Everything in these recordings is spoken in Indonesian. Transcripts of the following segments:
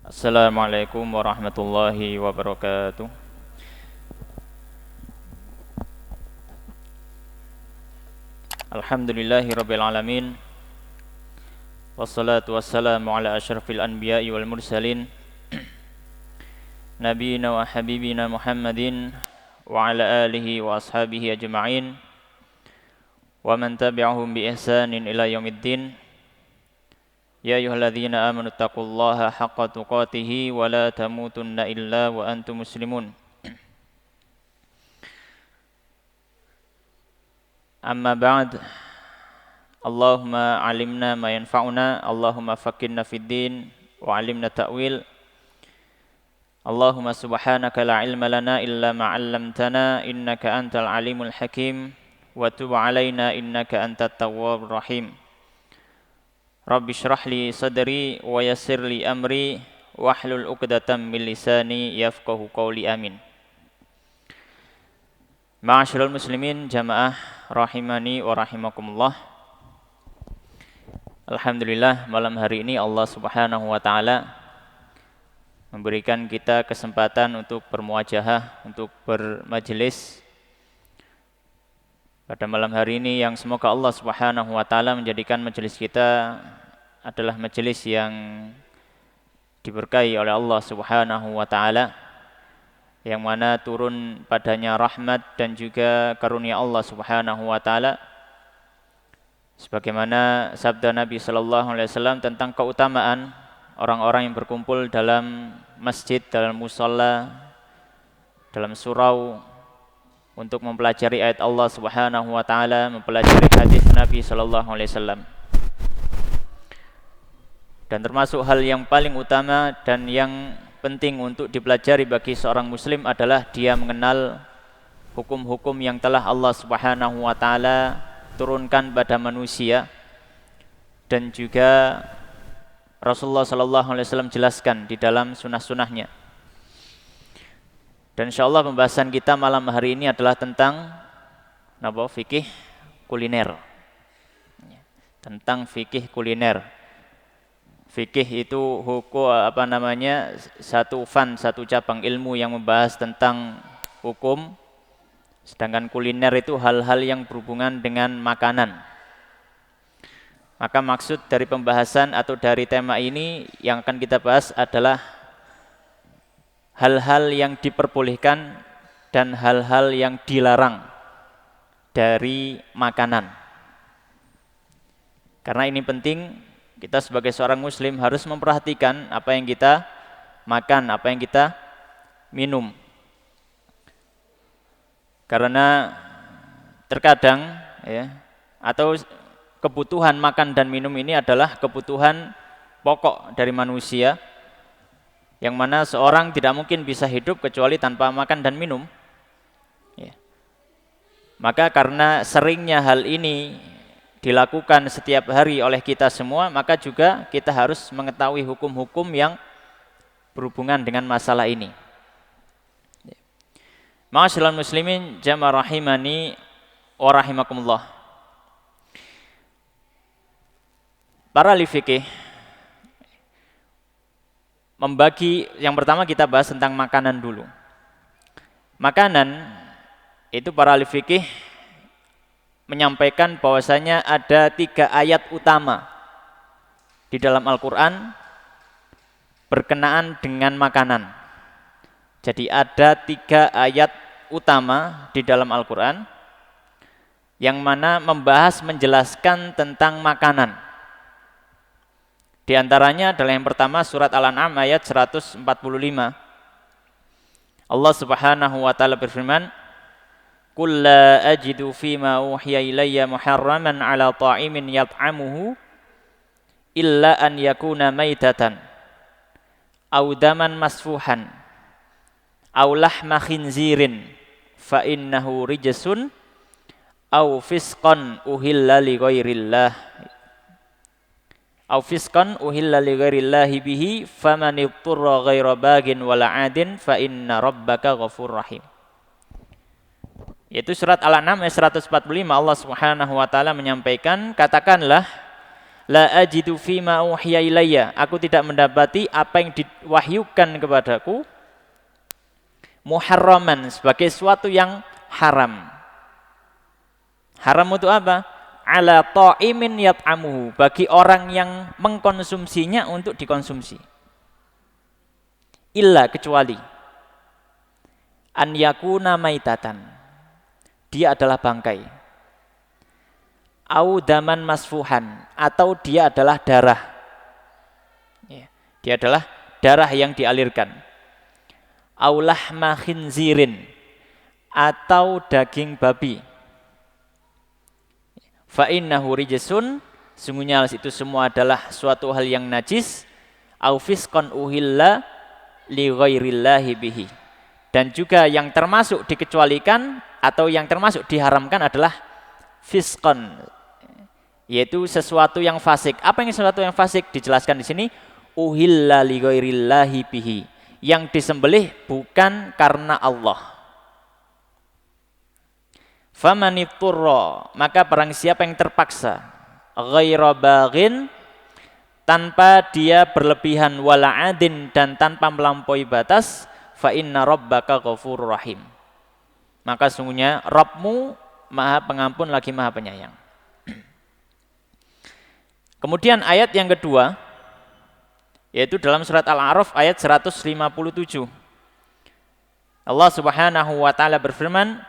Assalamualaikum warahmatullahi wabarakatuh. Alhamdulillahi rabbil alamin. Wassalatu wassalamu ala asyrafil anbiya'i wal mursalin Nabiina wa habibina Muhammadin wa ala alihi wa ashabihi ajma'in wa man tabi'ahum bi ihsanin ila yaumiddin. Ya ayyuhalladzina amanu taqullaha haqqa tuqatih wa la tamutunna illa wa antum muslimun. Amma ba'd. Allahumma alimna ma yanfa'una, Allahumma faqqihna fid din wa alimna ta'wil. Allahumma subhanaka la ilma lana illa ma 'allamtana innaka antal alimul hakim wa tub 'alaina innaka antat tawwabur rahim. Rabbi shrah li sadri wa yassir li amri wahlul 'uqdatam min lisani yafqahu qawli amin. Ma'asyiral muslimin jamaah rahimani wa rahimakumullah. Alhamdulillah malam hari ini Allah Subhanahu wa taala memberikan kita kesempatan untuk bermuajahah, untuk bermajelis pada malam hari ini yang semoga Allah Subhanahu wa taala menjadikan majelis kita adalah majelis yang diberkahi oleh Allah Subhanahu wa taala, yang mana turun padanya rahmat dan juga karunia Allah Subhanahu wa taala, sebagaimana sabda Nabi sallallahu alaihi wasallam tentang keutamaan orang-orang yang berkumpul dalam masjid, dalam musalla, dalam surau untuk mempelajari ayat Allah Subhanahu wa taala, mempelajari hadis Nabi sallallahu alaihi wasallam. Dan termasuk hal yang paling utama dan yang penting untuk dipelajari bagi seorang muslim adalah dia mengenal hukum-hukum yang telah Allah Subhanahu wa taala turunkan pada manusia dan juga Rasulullah sallallahu alaihi wasallam jelaskan di dalam sunnah-sunnahnya. Dan insyaallah pembahasan kita malam hari ini adalah tentang fikih kuliner. Tentang fikih kuliner. Fikih itu hukum satu satu cabang ilmu yang membahas tentang hukum, sedangkan kuliner itu hal-hal yang berhubungan dengan makanan. Maka maksud dari pembahasan atau dari tema ini yang akan kita bahas adalah hal-hal yang diperbolehkan dan hal-hal yang dilarang dari makanan. Karena ini penting, kita sebagai seorang muslim harus memperhatikan apa yang kita makan, apa yang kita minum. Karena terkadang atau kebutuhan makan dan minum ini adalah kebutuhan pokok dari manusia, yang mana seorang tidak mungkin bisa hidup kecuali tanpa makan dan minum. Maka karena seringnya hal ini dilakukan setiap hari oleh kita semua, maka juga kita harus mengetahui hukum-hukum yang berhubungan dengan masalah ini. Ma'asyiral muslimin jamaah rahimani wa rahimakumullah. Para ahli fikih membagi, yang pertama kita bahas tentang makanan dulu. Makanan itu para ahli fikih menyampaikan bahwasanya ada 3 ayat utama di dalam Al-Quran berkenaan dengan makanan. Jadi ada 3 ayat utama di dalam Al-Quran yang mana membahas, menjelaskan tentang makanan. Di antaranya adalah yang pertama surat Al-An'am ayat 145. Allah Subhanahu wa taala berfirman, "Qul la ajidu fima uhiya ilayya muharraman 'ala ta'imin yat'amuhu illa an yakuna maitatan aw daman masfuhan aw lahma khinzirin fa innahu rijsun aw fisqan uhilla li ghairillah aw fisqan uhilla li ghairillahi bihi faman itturra ghaira bagin wala 'adin fa inna rabbaka ghafurur rahim." Yaitu surat Al-An'am ayat 145. Allah Subhanahu wa taala menyampaikan, katakanlah La ajidu fima uhiya ilayya, aku tidak mendapati apa yang diwahyukan kepadaku muharraman, sebagai sesuatu yang haram. Haram untuk apa? Ala ta'imin yat'amuhu, bagi orang yang mengkonsumsinya untuk dikonsumsi. Illa, kecuali an yakuna maitatan, dia adalah bangkai, au daman masfuhan, atau dia adalah darah, dia adalah darah yang dialirkan, au lahma khinzirin, atau daging babi. Fa innahu rijsun, sungguhnya itu semua adalah suatu hal yang najis, au fisqan uhilla li ghairillahi bihi, dan juga yang termasuk dikecualikan atau yang termasuk diharamkan adalah fisqan, yaitu sesuatu yang fasik. Apa yang sesuatu yang fasik? Dijelaskan di sini, uhilla li ghairillahi bihi, yang disembelih bukan karena Allah. Famanitturra, maka barang siapa yang terpaksa, ghaira baghin, tanpa dia berlebihan, wala adin, dan tanpa melampaui batas, fa inna rabbaka ghafurur rahim, maka sungguhnya Rabbmu Maha Pengampun lagi Maha Penyayang. Kemudian ayat yang kedua, yaitu dalam surat Al-A'raf ayat 157. Allah Subhanahu wa taala berfirman,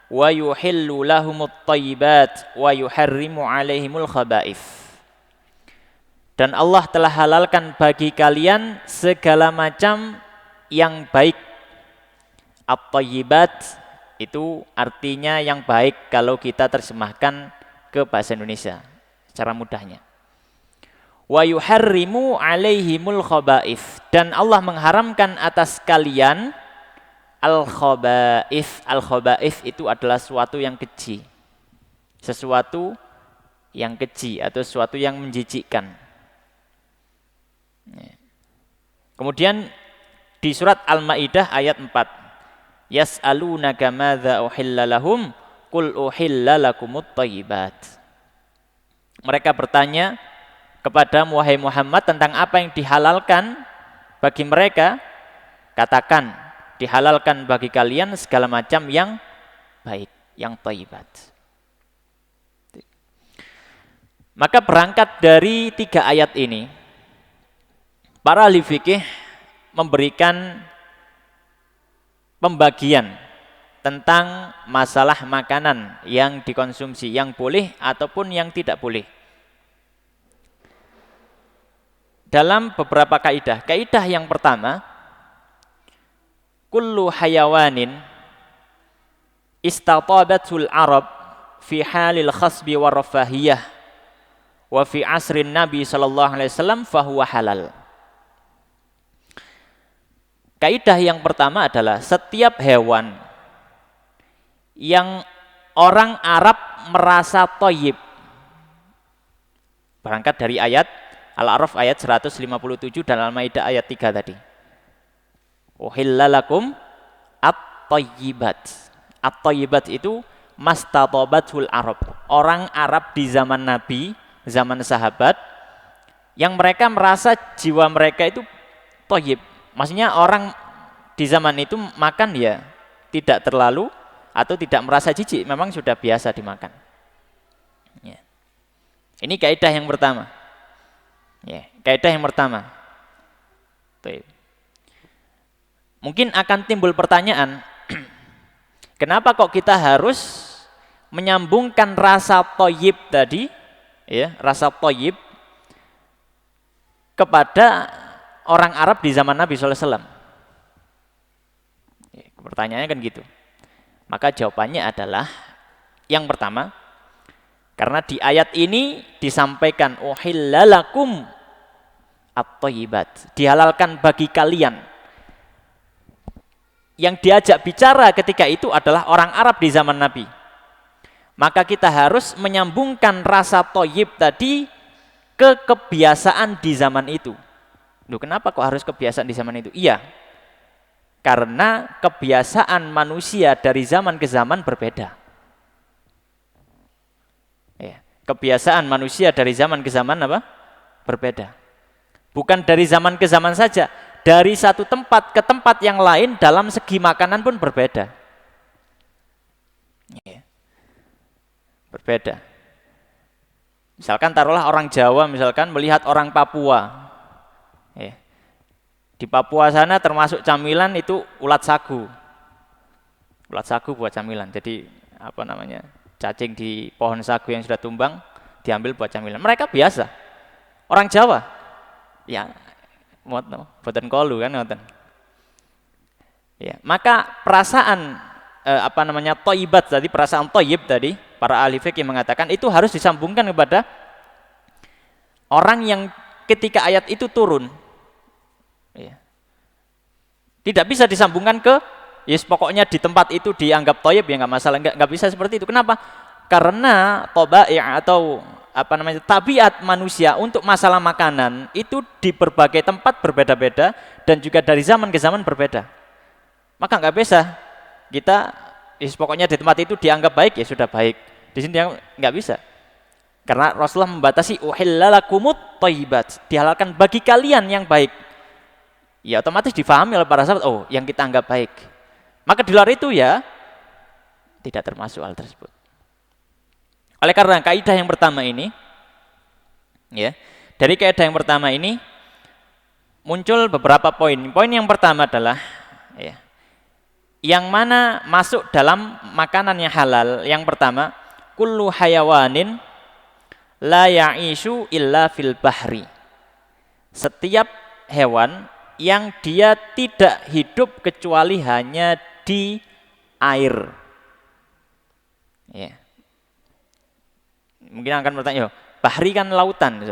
wa yuhillu lahumut thayyibat wa yuharrimu 'alaihimul khaba'ith. Dan Allah telah halalkan bagi kalian segala macam yang baik. At-thayyibat itu artinya yang baik kalau kita terjemahkan ke bahasa Indonesia secara mudahnya. Wa yuharrimu 'alaihimul khaba'ith, dan Allah mengharamkan atas kalian al-khaba'ith. Al-khaba'ith itu adalah sesuatu yang keji. Sesuatu yang keji atau sesuatu yang menjijikkan. Kemudian di surat Al-Maidah ayat 4, yas'alunaka madza uhilla lahum qul uhilla lakumut thayyibat. Mereka bertanya kepada wahai Muhammad tentang apa yang dihalalkan bagi mereka, katakan dihalalkan bagi kalian segala macam yang baik, yang thayyibat. Maka berangkat dari 3 ayat ini, para ahli fikih memberikan pembagian tentang masalah makanan yang dikonsumsi, yang boleh ataupun yang tidak boleh. Dalam beberapa kaidah. Kaidah yang pertama, kullu hayawanin istatabatul Arab fi halil khasbi wa rafahiyah wa fi asrin Nabi sallallahu alaihi wasallam fahuwa halal. Kaidah yang pertama adalah setiap hewan yang orang Arab merasa thayyib, berangkat dari ayat Al-A'raf ayat 157 dan Al-Maidah ayat 3 tadi. Uhilla lakum at-thayyibat. At-thayyibat itu mastatabatul Arab. Orang Arab di zaman Nabi, zaman sahabat, yang mereka merasa jiwa mereka itu thayyib. Maksudnya orang di zaman itu makan ya tidak terlalu atau tidak merasa jijik, memang sudah biasa dimakan. Ya. Ini kaidah yang pertama. Ya, kaidah yang pertama. Tuh. Mungkin akan timbul pertanyaan, kenapa kok kita harus menyambungkan rasa thayyib tadi, ya, rasa thayyib kepada orang Arab di zaman Nabi SAW. Pertanyaannya kan gitu. Maka jawabannya adalah yang pertama, karena di ayat ini disampaikan uhilla lakum at-thayyibat, dihalalkan bagi kalian. Yang diajak bicara ketika itu adalah orang Arab di zaman Nabi. Maka kita harus menyambungkan rasa thayyib tadi ke kebiasaan di zaman itu. Loh, kenapa kok harus kebiasaan di zaman itu? Iya, karena kebiasaan manusia dari zaman ke zaman berbeda. Ya. kebiasaan manusia dari zaman ke zaman apa? Berbeda. Bukan dari zaman ke zaman saja, dari satu tempat ke tempat yang lain dalam segi makanan pun berbeda. Ya. Berbeda. Misalkan taruhlah orang Jawa misalkan melihat orang Papua. Ya. Di Papua sana termasuk camilan itu ulat sagu. Ulat sagu buat camilan. Jadi apa namanya? Cacing di pohon sagu yang sudah tumbang diambil buat camilan. Mereka biasa. Orang Jawa ya boten kolu kan ngoten. Ya, maka perasaan apa namanya thayyibat tadi, perasaan thayyib tadi, para ahli fikih mengatakan itu harus disambungkan kepada orang yang ketika ayat itu turun. Ya. Tidak bisa disambungkan ke yes pokoknya di tempat itu dianggap thayyib ya nggak masalah, nggak bisa seperti itu. Kenapa? Karena tabai' atau apa namanya tabiat manusia untuk masalah makanan itu di berbagai tempat berbeda-beda dan juga dari zaman ke zaman berbeda. Maka nggak bisa kita pokoknya di tempat itu dianggap baik ya sudah baik. Di sini nggak bisa. Karena Rasulullah membatasi uhillalakumut thayyibat, dihalalkan bagi kalian yang baik. Ya otomatis difahami oleh para sahabat, oh yang kita anggap baik. Maka di luar itu ya tidak termasuk hal tersebut. Oleh karena kaidah yang pertama ini, ya, dari kaidah yang pertama ini muncul beberapa poin. Poin yang pertama adalah, ya, yang mana masuk dalam makanan yang halal. Yang pertama, kullu hayawanin la ya'ishu illa fil bahri. Setiap hewan yang dia tidak hidup kecuali hanya di air. Ya. Mungkin akan bertanya, bahri kan lautan.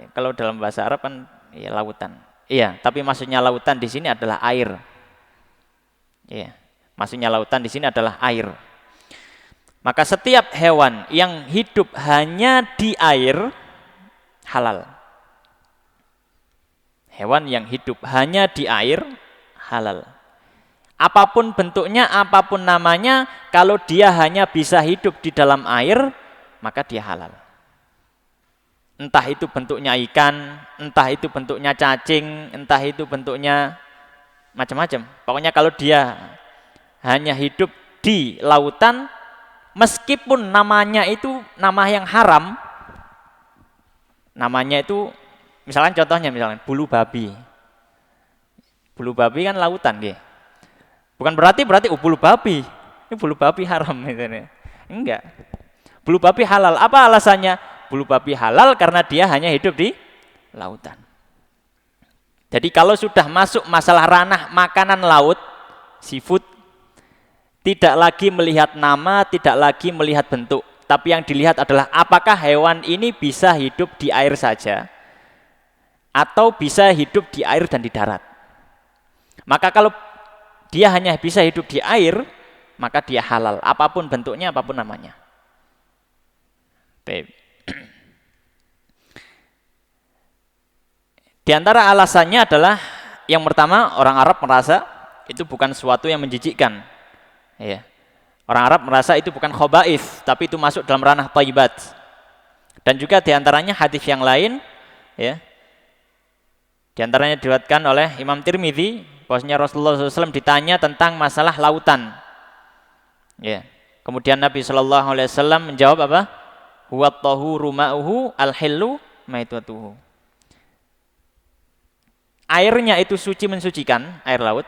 Kalau dalam bahasa Arab kan ya lautan. Iya, tapi maksudnya lautan di sini adalah air. Iya, maksudnya lautan di sini adalah air. Maka setiap hewan yang hidup hanya di air halal. Hewan yang hidup hanya di air halal. Apapun bentuknya, apapun namanya, kalau dia hanya bisa hidup di dalam air, maka dia halal. Entah itu bentuknya ikan, entah itu bentuknya cacing, entah itu bentuknya macam-macam. Pokoknya kalau dia hanya hidup di lautan, meskipun namanya itu nama yang haram, namanya itu misalkan contohnya misalkan bulu babi. Bulu babi kan lautan, gitu. Bukan berarti bulu babi. Ini bulu babi haram misalnya. Enggak. Bulu babi halal. Apa alasannya? Bulu babi halal karena dia hanya hidup di lautan. Jadi kalau sudah masuk masalah ranah makanan laut, seafood, tidak lagi melihat nama, tidak lagi melihat bentuk. Tapi yang dilihat adalah apakah hewan ini bisa hidup di air saja atau bisa hidup di air dan di darat. Maka kalau dia hanya bisa hidup di air, maka dia halal, apapun bentuknya, apapun namanya. Di antara alasannya adalah yang pertama, orang Arab merasa itu bukan sesuatu yang menjijikkan. Ya. Orang Arab merasa itu bukan khaba'ith, tapi itu masuk dalam ranah thayyibat. Dan juga di antaranya hadis yang lain, ya. Di antaranya diriwayatkan oleh Imam Tirmidzi, bahwasanya Rasulullah SAW ditanya tentang masalah lautan. Ya. Kemudian Nabi SAW menjawab apa? Huwa tahuru ma'uhu al-hillu maitatuhu. Airnya itu suci mensucikan, air laut.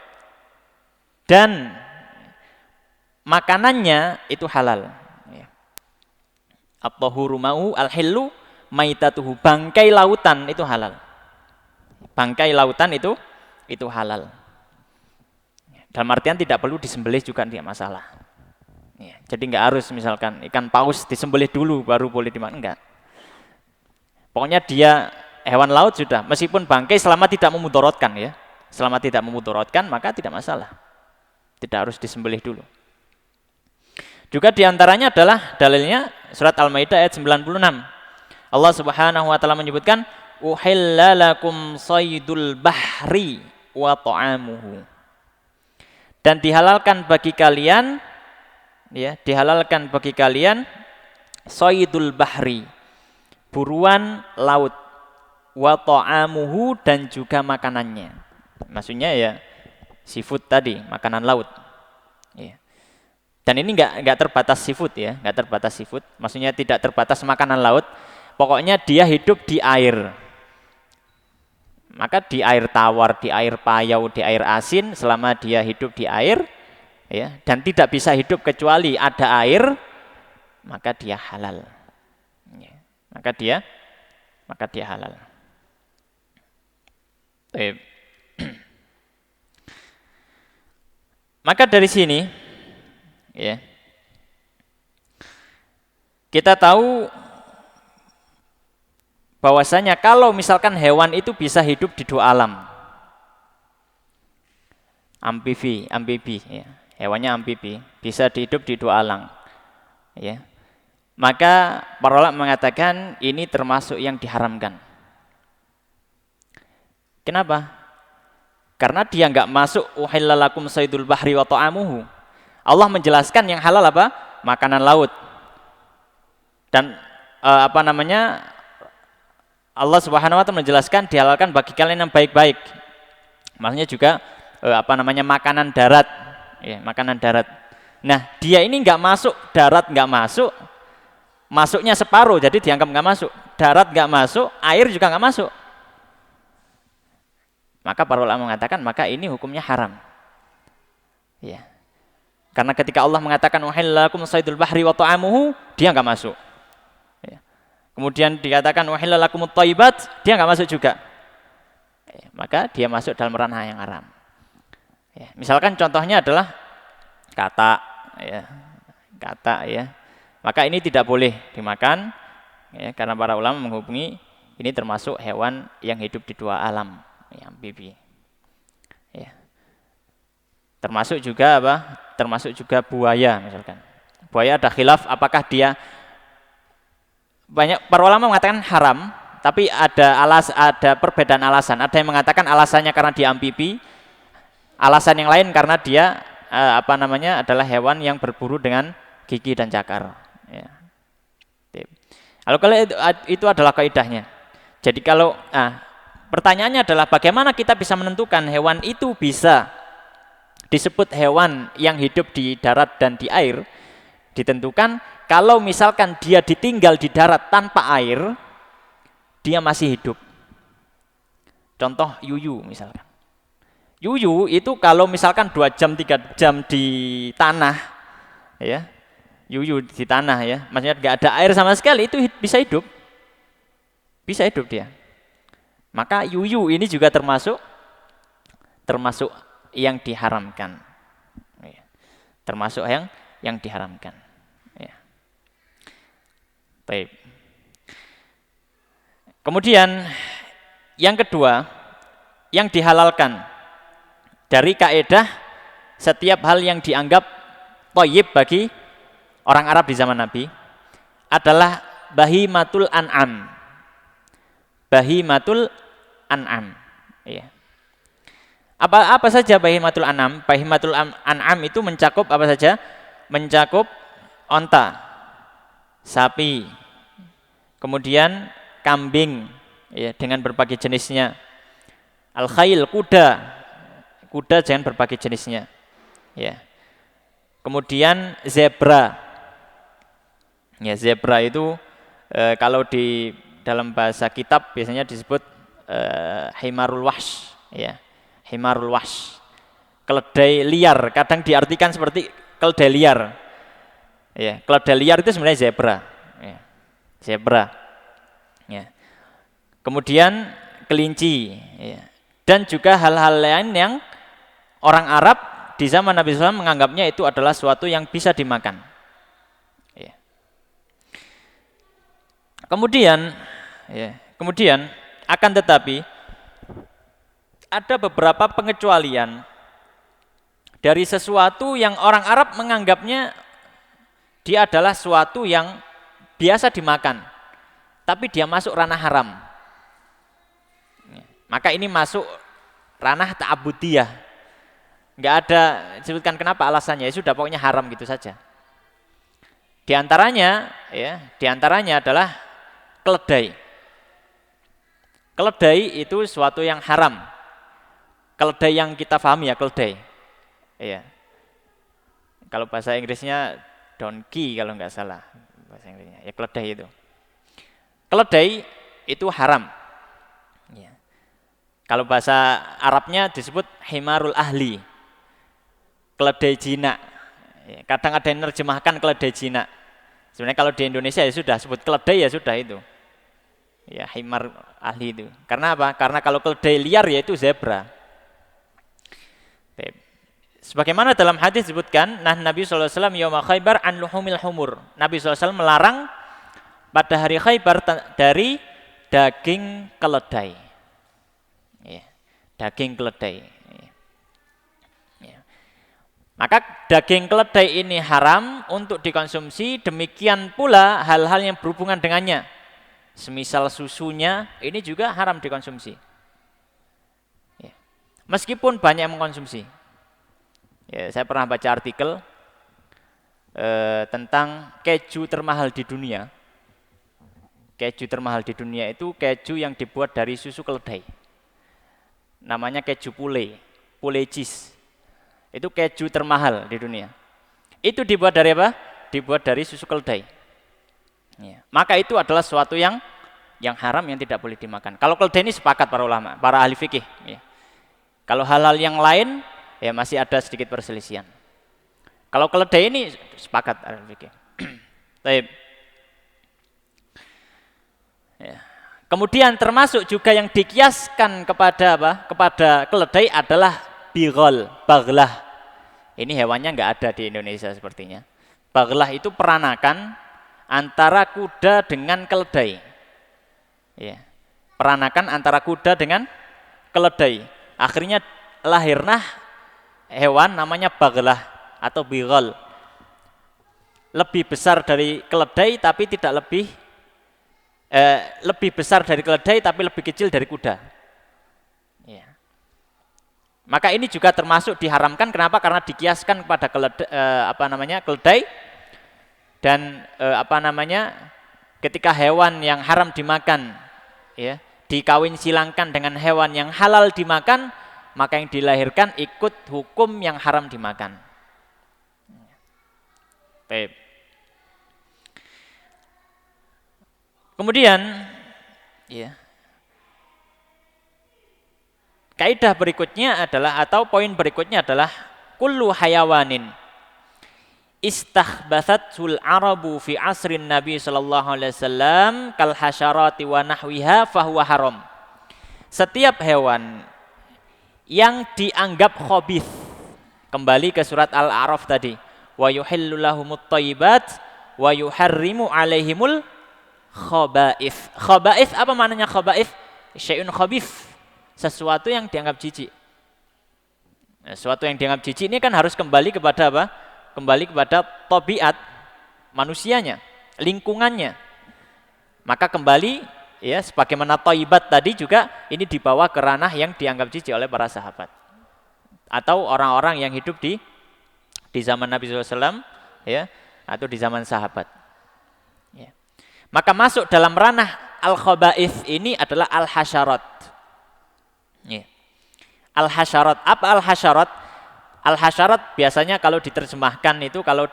Dan makanannya itu halal. Ya. At-tahuru ma'uhu al-hillu maitatuhu. Bangkai lautan itu halal. Bangkai lautan itu halal. Dalam artian tidak perlu disembelih juga tidak masalah. Ya, jadi nggak harus misalkan ikan paus disembelih dulu baru boleh dimakan, enggak. Pokoknya dia hewan laut sudah, meskipun bangkai selama tidak memudorotkan ya. Selama tidak memudorotkan maka tidak masalah. Tidak harus disembelih dulu. Juga diantaranya adalah dalilnya surat Al-Maidah ayat 96. Allah Subhanahu wa taala menyebutkan uhilla lakum saydul bahri wa ta'amuhu. Dan dihalalkan bagi kalian, ya, dihalalkan bagi kalian saydul bahri, buruan laut, wa ta'amuhu dan juga makanannya. Maksudnya ya seafood tadi, makanan laut. Ya. Dan ini nggak terbatas seafood ya, nggak terbatas seafood. Maksudnya tidak terbatas makanan laut. Pokoknya dia hidup di air. Maka di air tawar, di air payau, di air asin, selama dia hidup di air, ya, dan tidak bisa hidup kecuali ada air, maka dia halal. Ya, maka dia halal. Maka dari sini, ya, kita tahu bahwasanya kalau misalkan hewan itu bisa hidup di dua alam, amfibi, ya. Hewannya amfibi, bisa hidup di dua alam, ya. Maka para ulama mengatakan ini termasuk yang diharamkan. Kenapa? Karena dia nggak masuk uhillalakum saydul bahri wa ta'amuhu. Allah menjelaskan yang halal apa? Makanan laut. Dan Allah Subhanahu wa taala menjelaskan dihalalkan bagi kalian yang baik-baik. Maksudnya juga makanan darat, ya, makanan darat. Nah, dia ini nggak masuk, darat nggak masuk, masuknya separuh, jadi dianggap nggak masuk. Darat nggak masuk, air juga nggak masuk. Maka para ulama mengatakan maka ini hukumnya haram. Ya. Karena ketika Allah mengatakan uhillalakum saydul bahri wa ta'amuhu, dia nggak masuk. Kemudian dikatakan wahillalakumut thayyibat, dia nggak masuk juga. Maka dia masuk dalam ranah yang haram. Ya, misalkan contohnya adalah katak, ya. Maka ini tidak boleh dimakan, ya, karena para ulama menghubungi ini termasuk hewan yang hidup di dua alam, ya, amfibi. Ya. Termasuk juga apa? Termasuk juga buaya misalkan. Buaya ada khilaf apakah dia, banyak para ulama mengatakan haram, tapi ada perbedaan alasan. Ada yang mengatakan alasannya karena dia amfibi, alasan yang lain karena dia adalah hewan yang berburu dengan gigi dan cakar. Ya. Kalau itu adalah kaidahnya. Jadi kalau pertanyaannya adalah bagaimana kita bisa menentukan hewan itu bisa disebut hewan yang hidup di darat dan di air? Ditentukan kalau misalkan dia ditinggal di darat tanpa air, dia masih hidup. Contoh yuyu misalkan. Yuyu itu kalau misalkan 2 jam, 3 jam di tanah, ya, yuyu di tanah, ya, maksudnya nggak ada air sama sekali, itu bisa hidup. Bisa hidup dia. Maka yuyu ini juga termasuk yang diharamkan. Ya. Termasuk yang diharamkan. Baik. Kemudian yang kedua, yang dihalalkan dari kaidah setiap hal yang dianggap thayyib bagi orang Arab di zaman Nabi adalah bahimatul an'am. Bahimatul an'am. Ya. Apa saja bahimatul an'am? Bahimatul an'am itu mencakup apa saja? Mencakup onta, sapi, kemudian kambing, ya, dengan berbagai jenisnya, al-khail, kuda dengan berbagai jenisnya, ya. Kemudian zebra, ya, zebra itu kalau di dalam bahasa kitab biasanya disebut himarul wahsh, ya, himarul wahsh, keledai liar, kadang diartikan seperti keledai liar, ya, keledai liar itu sebenarnya zebra. Zebra, ya. Kemudian kelinci, ya. Dan juga hal-hal lain yang orang Arab di zaman Nabi SAW menganggapnya itu adalah suatu yang bisa dimakan, ya. Kemudian akan tetapi ada beberapa pengecualian dari sesuatu yang orang Arab menganggapnya dia adalah suatu yang biasa dimakan, tapi dia masuk ranah haram. Maka ini masuk ranah ta'abudiyah. Nggak ada disebutkan kenapa alasannya, ya sudah pokoknya haram gitu saja. Di antaranya adalah keledai. Keledai itu suatu yang haram. Keledai yang kita pahami ya, keledai. Iya. Kalau bahasa Inggrisnya donkey kalau nggak salah bahasa Inggrisnya. Ya keledai itu. Keledai itu haram. Ya. Kalau bahasa Arabnya disebut himarul ahli. Keledai jinak. Ya, kadang ada yang menerjemahkan keledai jinak. Sebenarnya kalau di Indonesia ya sudah sebut keledai ya sudah itu. Ya himar ahli itu. Karena apa? Karena kalau keledai liar ya itu zebra. Sebagaimana dalam hadis disebutkan, nah Nabi SAW yauma Khaybar an luhumil humur. Nabi SAW melarang pada hari Khaybar dari daging keledai. Ya, daging keledai. Ya. Maka daging keledai ini haram untuk dikonsumsi, demikian pula hal-hal yang berhubungan dengannya. Semisal susunya, ini juga haram dikonsumsi. Ya. Meskipun banyak yang mengkonsumsi. Ya, saya pernah baca artikel tentang keju termahal di dunia. Keju termahal di dunia itu keju yang dibuat dari susu keledai. Namanya keju pule cheese. Itu keju termahal di dunia. Itu dibuat dari apa? Dibuat dari susu keledai. Ya. Maka itu adalah sesuatu yang haram yang tidak boleh dimakan. Kalau keledai ini sepakat para ulama, para ahli fikih. Ya. Kalau hal-hal yang lain ya masih ada sedikit perselisihan. Kalau keledai ini sepakat ahli fikih. Baik. Ya. Kemudian termasuk juga yang dikiaskan kepada apa? Kepada keledai adalah bighal, baghlah. Ini hewannya nggak ada di Indonesia sepertinya. Baghlah itu peranakan antara kuda dengan keledai. Ya. Peranakan antara kuda dengan keledai. Akhirnya lahirlah hewan namanya baghlah atau bighal. Lebih besar dari keledai tapi tidak lebih besar dari keledai tapi lebih kecil dari kuda. Ya. Maka ini juga termasuk diharamkan. Kenapa? Karena dikiaskan kepada keledai dan ketika hewan yang haram dimakan, ya, dikawin silangkan dengan hewan yang halal dimakan, maka yang dilahirkan ikut hukum yang haram dimakan. Baik. Kemudian, ya, kaidah berikutnya adalah atau poin berikutnya adalah kullu hayawanin istahbathatul arabu fi asrin Nabi sallallahu alaihi wasallam kal hasyarati wa nahwiha fahuwa haram. Setiap hewan yang dianggap khabith, kembali ke surat Al-A'raf tadi, wa yuhillu lahumut thayyibat wa yuharrimu alaihimul khaba'ith. Khaba'ith apa maknanya khaba'ith? Syai'un khabith, sesuatu yang dianggap jijik. Nah, sesuatu yang dianggap jijik ini kan harus kembali kepada apa? Kembali kepada tabiat manusianya, lingkungannya. Maka kembali ya sebagaimana thayyibat tadi juga ini dibawa ke ranah yang dianggap jijik oleh para sahabat atau orang-orang yang hidup di zaman Nabi SAW ya, atau di zaman sahabat. Ya. Maka masuk dalam ranah al-khaba'ith ini adalah al-hasyarat. Ya. Al-hasyarat, apa al-hasyarat? Al-hasyarat biasanya kalau diterjemahkan itu, kalau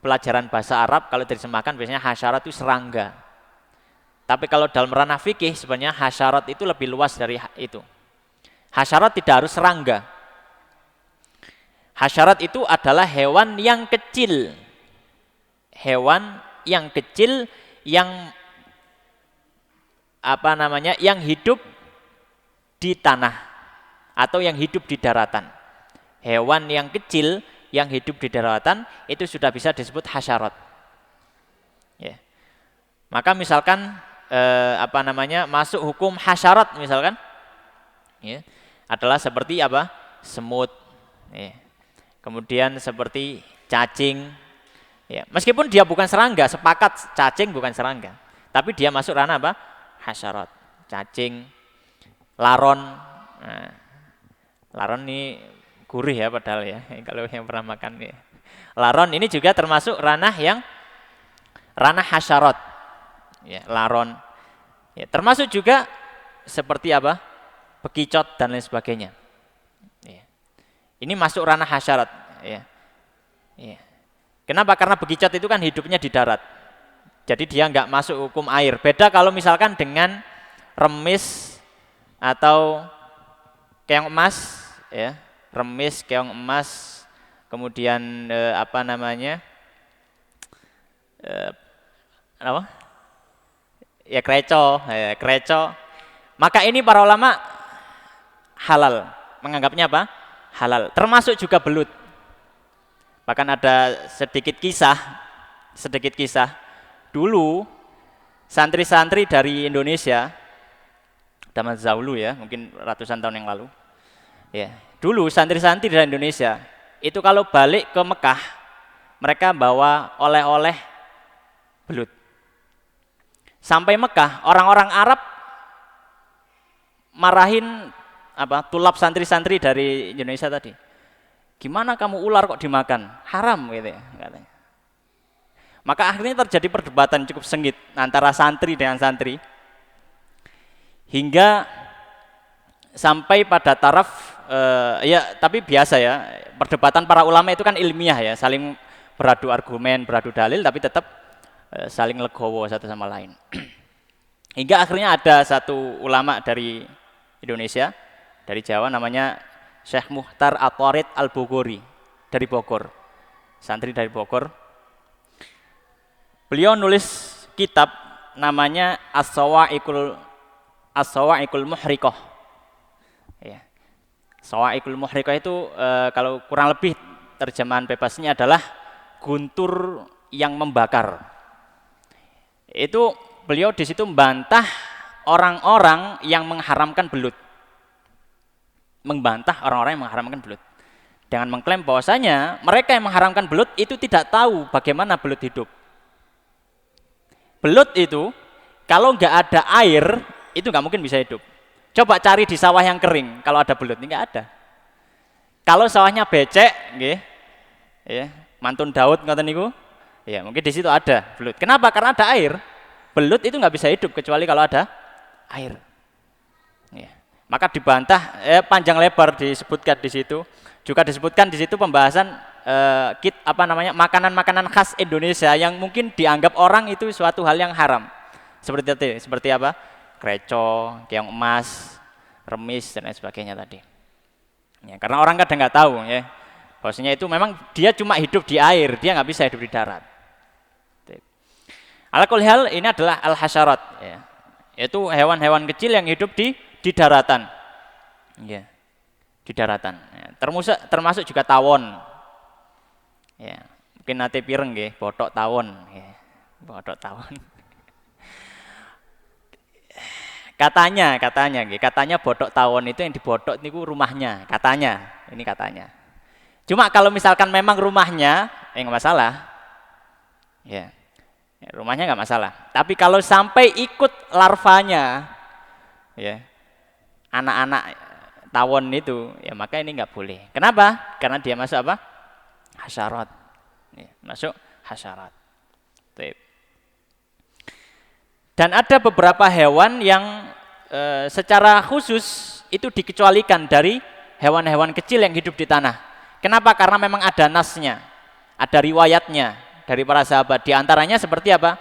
pelajaran bahasa Arab kalau diterjemahkan biasanya hasyarat itu serangga. Tapi kalau dalam ranah fikih sebenarnya hasyarat itu lebih luas dari itu. Hasyarat tidak harus serangga. Hasyarat itu adalah hewan yang kecil. Hewan yang kecil yang yang hidup di tanah atau yang hidup di daratan. Hewan yang kecil yang hidup di daratan itu sudah bisa disebut hasyarat. Ya. Maka misalkan masuk hukum hasyarat misalkan, ya, adalah seperti apa? Semut. Ya. Kemudian seperti cacing. Ya. Meskipun dia bukan serangga, sepakat cacing bukan serangga, tapi dia masuk ranah apa? Hasyarat. Cacing, laron. Nah, laron ini gurih ya padahal ya, kalau yang pernah makan ya. Laron ini juga termasuk ranah hasyarat. ya, laron. Ya, termasuk juga seperti apa? Bekicot dan lain sebagainya. Ya. Ini masuk ranah hasyarat. Ya. Ya. Kenapa? Karena bekicot itu kan hidupnya di darat. Jadi dia nggak masuk hukum air. Beda kalau misalkan dengan remis atau keong emas, ya, remis, keong emas, kemudian apa namanya, apa? Ya kreco. Maka ini para ulama halal, menganggapnya apa? Halal. Termasuk juga belut. Bahkan ada sedikit kisah. Dulu santri-santri dari Indonesia, zaman dahulu ya, mungkin ratusan tahun yang lalu. Ya, dulu santri-santri dari Indonesia itu kalau balik ke Mekah, mereka bawa oleh-oleh belut. Sampai Mekah, orang-orang Arab marahin apa? Tulap santri-santri dari Indonesia tadi. Gimana kamu ular kok dimakan? Haram gitu ya, katanya. Maka akhirnya terjadi perdebatan cukup sengit antara santri dengan santri. Hingga sampai pada taraf ya, tapi biasa ya, perdebatan para ulama itu kan ilmiah ya, saling beradu argumen, beradu dalil, tapi tetap saling legowo satu sama lain. Hingga akhirnya ada satu ulama dari Indonesia, dari Jawa, namanya Syekh Muhtar At-Tharid Al-Bogori dari Bogor, santri dari Bogor. Beliau nulis kitab namanya As-Sawa'iqul Muhriqah. Ya. Sawa'iqul Muhriqah itu kalau kurang lebih terjemahan bebasnya adalah guntur yang membakar. Itu beliau di situ membantah orang-orang yang mengharamkan belut. Membantah orang-orang yang mengharamkan belut. Dengan mengklaim bahwasanya mereka yang mengharamkan belut itu tidak tahu bagaimana belut hidup. Belut itu kalau nggak ada air itu nggak mungkin bisa hidup. Coba cari di sawah yang kering kalau ada belut, nggak ada. Kalau sawahnya becek, nggih, ya, mantun Daud ngoten niku, ya mungkin di situ ada belut. Kenapa? Karena ada air. Belut itu nggak bisa hidup kecuali kalau ada air. Ya. Maka dibantah, panjang lebar disebutkan di situ. Juga disebutkan di situ pembahasan makanan-makanan khas Indonesia yang mungkin dianggap orang itu suatu hal yang haram. Seperti apa? Kreco, keong emas, remis dan lain sebagainya tadi. Ya, karena orang kadang nggak tahu ya, bahwasanya itu memang dia cuma hidup di air, dia nggak bisa hidup di darat. Ala kulli hal ini adalah al-hasyarat, ya. Yaitu hewan-hewan kecil yang hidup di daratan. Ya. Di daratan. Ya. Termasuk juga tawon. Ya. Mungkin nate pireng nggih, bothok tawon, ya. Bothok tawon. Katanya bothok tawon itu yang dibodhok niku rumahnya, katanya. Ini katanya. Cuma kalau misalkan memang rumahnya enggak masalah. Ya. Rumahnya nggak masalah. Tapi kalau sampai ikut larvanya, ya, anak-anak tawon itu, ya maka ini nggak boleh. Kenapa? Karena dia masuk apa? Hasyarat. Ya, masuk hasyarat. Dan ada beberapa hewan yang secara khusus itu dikecualikan dari hewan-hewan kecil yang hidup di tanah. Kenapa? Karena memang ada nasnya, ada riwayatnya dari para sahabat. Di antaranya seperti apa?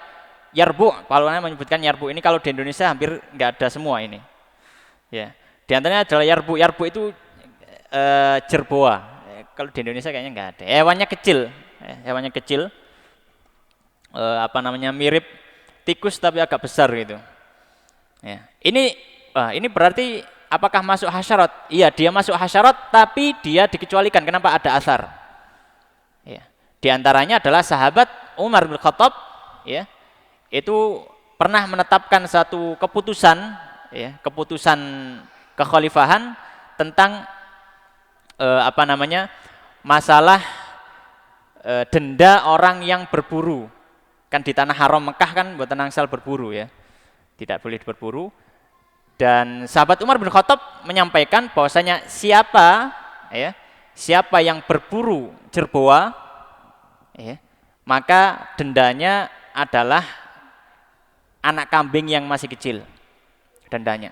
Yarbu, kalau menyebutkan yarbu ini kalau di Indonesia hampir nggak ada semua ini. Ya, di antaranya adalah yarbu. Yarbu itu jerboa. Kalau di Indonesia kayaknya nggak ada. Hewannya kecil. Mirip tikus tapi agak besar gitu. Ya. Ini berarti apakah masuk hasyarat? Iya, dia masuk hasyarat, tapi dia dikecualikan. Kenapa? Ada asar. Ya. Di antaranya adalah sahabat Umar bin Khattab, ya, itu pernah menetapkan satu keputusan, ya, keputusan kekhalifahan tentang masalah denda orang yang berburu. Kan di tanah haram Mekah kan mboten angsal berburu ya, tidak boleh berburu. Dan sahabat Umar bin Khattab menyampaikan bahwasanya siapa yang berburu jerboa, ya, maka dendanya adalah anak kambing yang masih kecil dendanya.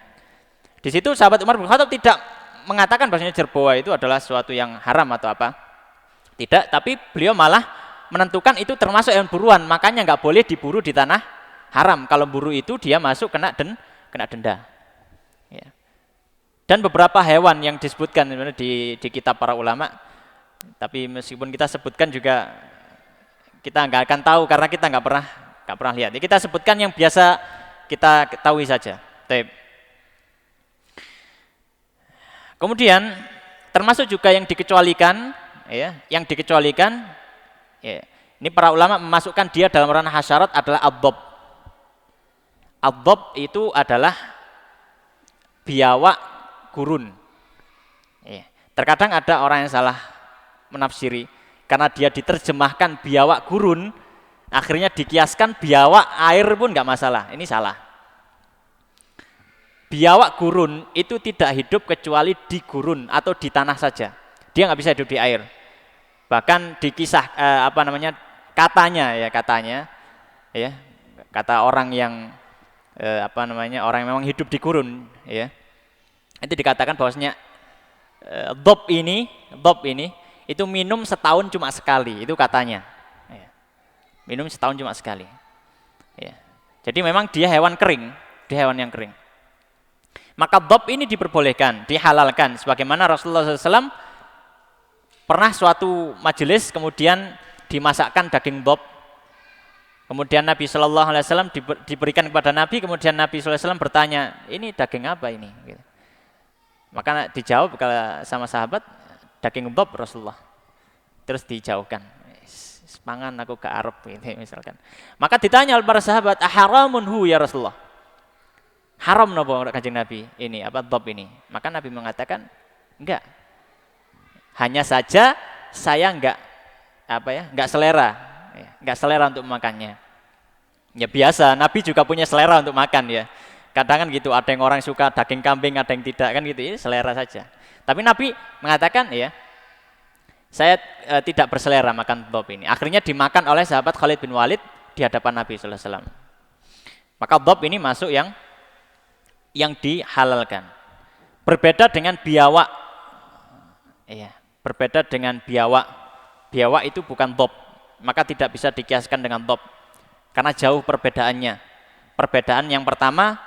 Di situ sahabat Umar bin Khattab tidak mengatakan bahwasanya jerboa itu adalah sesuatu yang haram atau apa. Tidak, tapi beliau malah menentukan itu termasuk hewan buruan, makanya nggak boleh diburu di tanah haram. Kalau buru itu dia masuk kena denda. Ya. Dan beberapa hewan yang disebutkan di kitab para ulama, tapi meskipun kita sebutkan juga kita nggak akan tahu karena kita nggak pernah lihat. Jadi kita sebutkan yang biasa kita ketahui saja. Kemudian termasuk juga yang dikecualikan, ya, ya, ini para ulama memasukkan dia dalam ranah hasyarat adalah ad-dhab. Ad-dhab itu adalah biawak gurun. Ya. Terkadang ada orang yang salah menafsiri karena dia diterjemahkan biawak gurun, akhirnya dikiaskan biawak air pun nggak masalah. Ini salah. Biawak gurun itu tidak hidup kecuali di gurun atau di tanah saja. Dia nggak bisa hidup di air. Bahkan di kisah katanya, ya, kata orang yang orang yang memang hidup di gurun, ya, itu dikatakan bahwasanya dhab ini itu minum setahun cuma sekali, itu katanya. Ya. Minum setahun cuma sekali. Ya. Jadi memang dia hewan kering, dia hewan yang kering. Maka dhab ini diperbolehkan, dihalalkan, sebagaimana Rasulullah SAW pernah suatu majelis kemudian dimasakkan daging dhab. Kemudian Nabi SAW diberikan kepada Nabi, kemudian Nabi SAW bertanya, ini daging apa ini? Gitu. Maka dijawab sama sahabat, daging dhab Rasulullah. Terus dijauhkan, semangan aku ke Arab gitu misalkan. Maka ditanya oleh para sahabat, aharamun hu ya Rasulullah? Haram nopo Kanjeng Nabi ini dhab ini? Maka Nabi mengatakan, enggak. Hanya saja saya enggak selera, ya, enggak selera untuk memakannya. Ya biasa, Nabi juga punya selera untuk makan ya. Kadang kan gitu, ada yang orang suka daging kambing, ada yang tidak kan gitu, ya, selera saja. Tapi Nabi mengatakan ya, saya tidak berselera makan dhab ini. Akhirnya dimakan oleh sahabat Khalid bin Walid di hadapan Nabi sallallahu alaihi wasallam. Maka dhab ini masuk yang dihalalkan. Berbeda dengan biawak. Iya, berbeda dengan biawak. Biawak itu bukan dhab, maka tidak bisa dikiaskan dengan dhab. Karena jauh perbedaannya. Perbedaan yang pertama,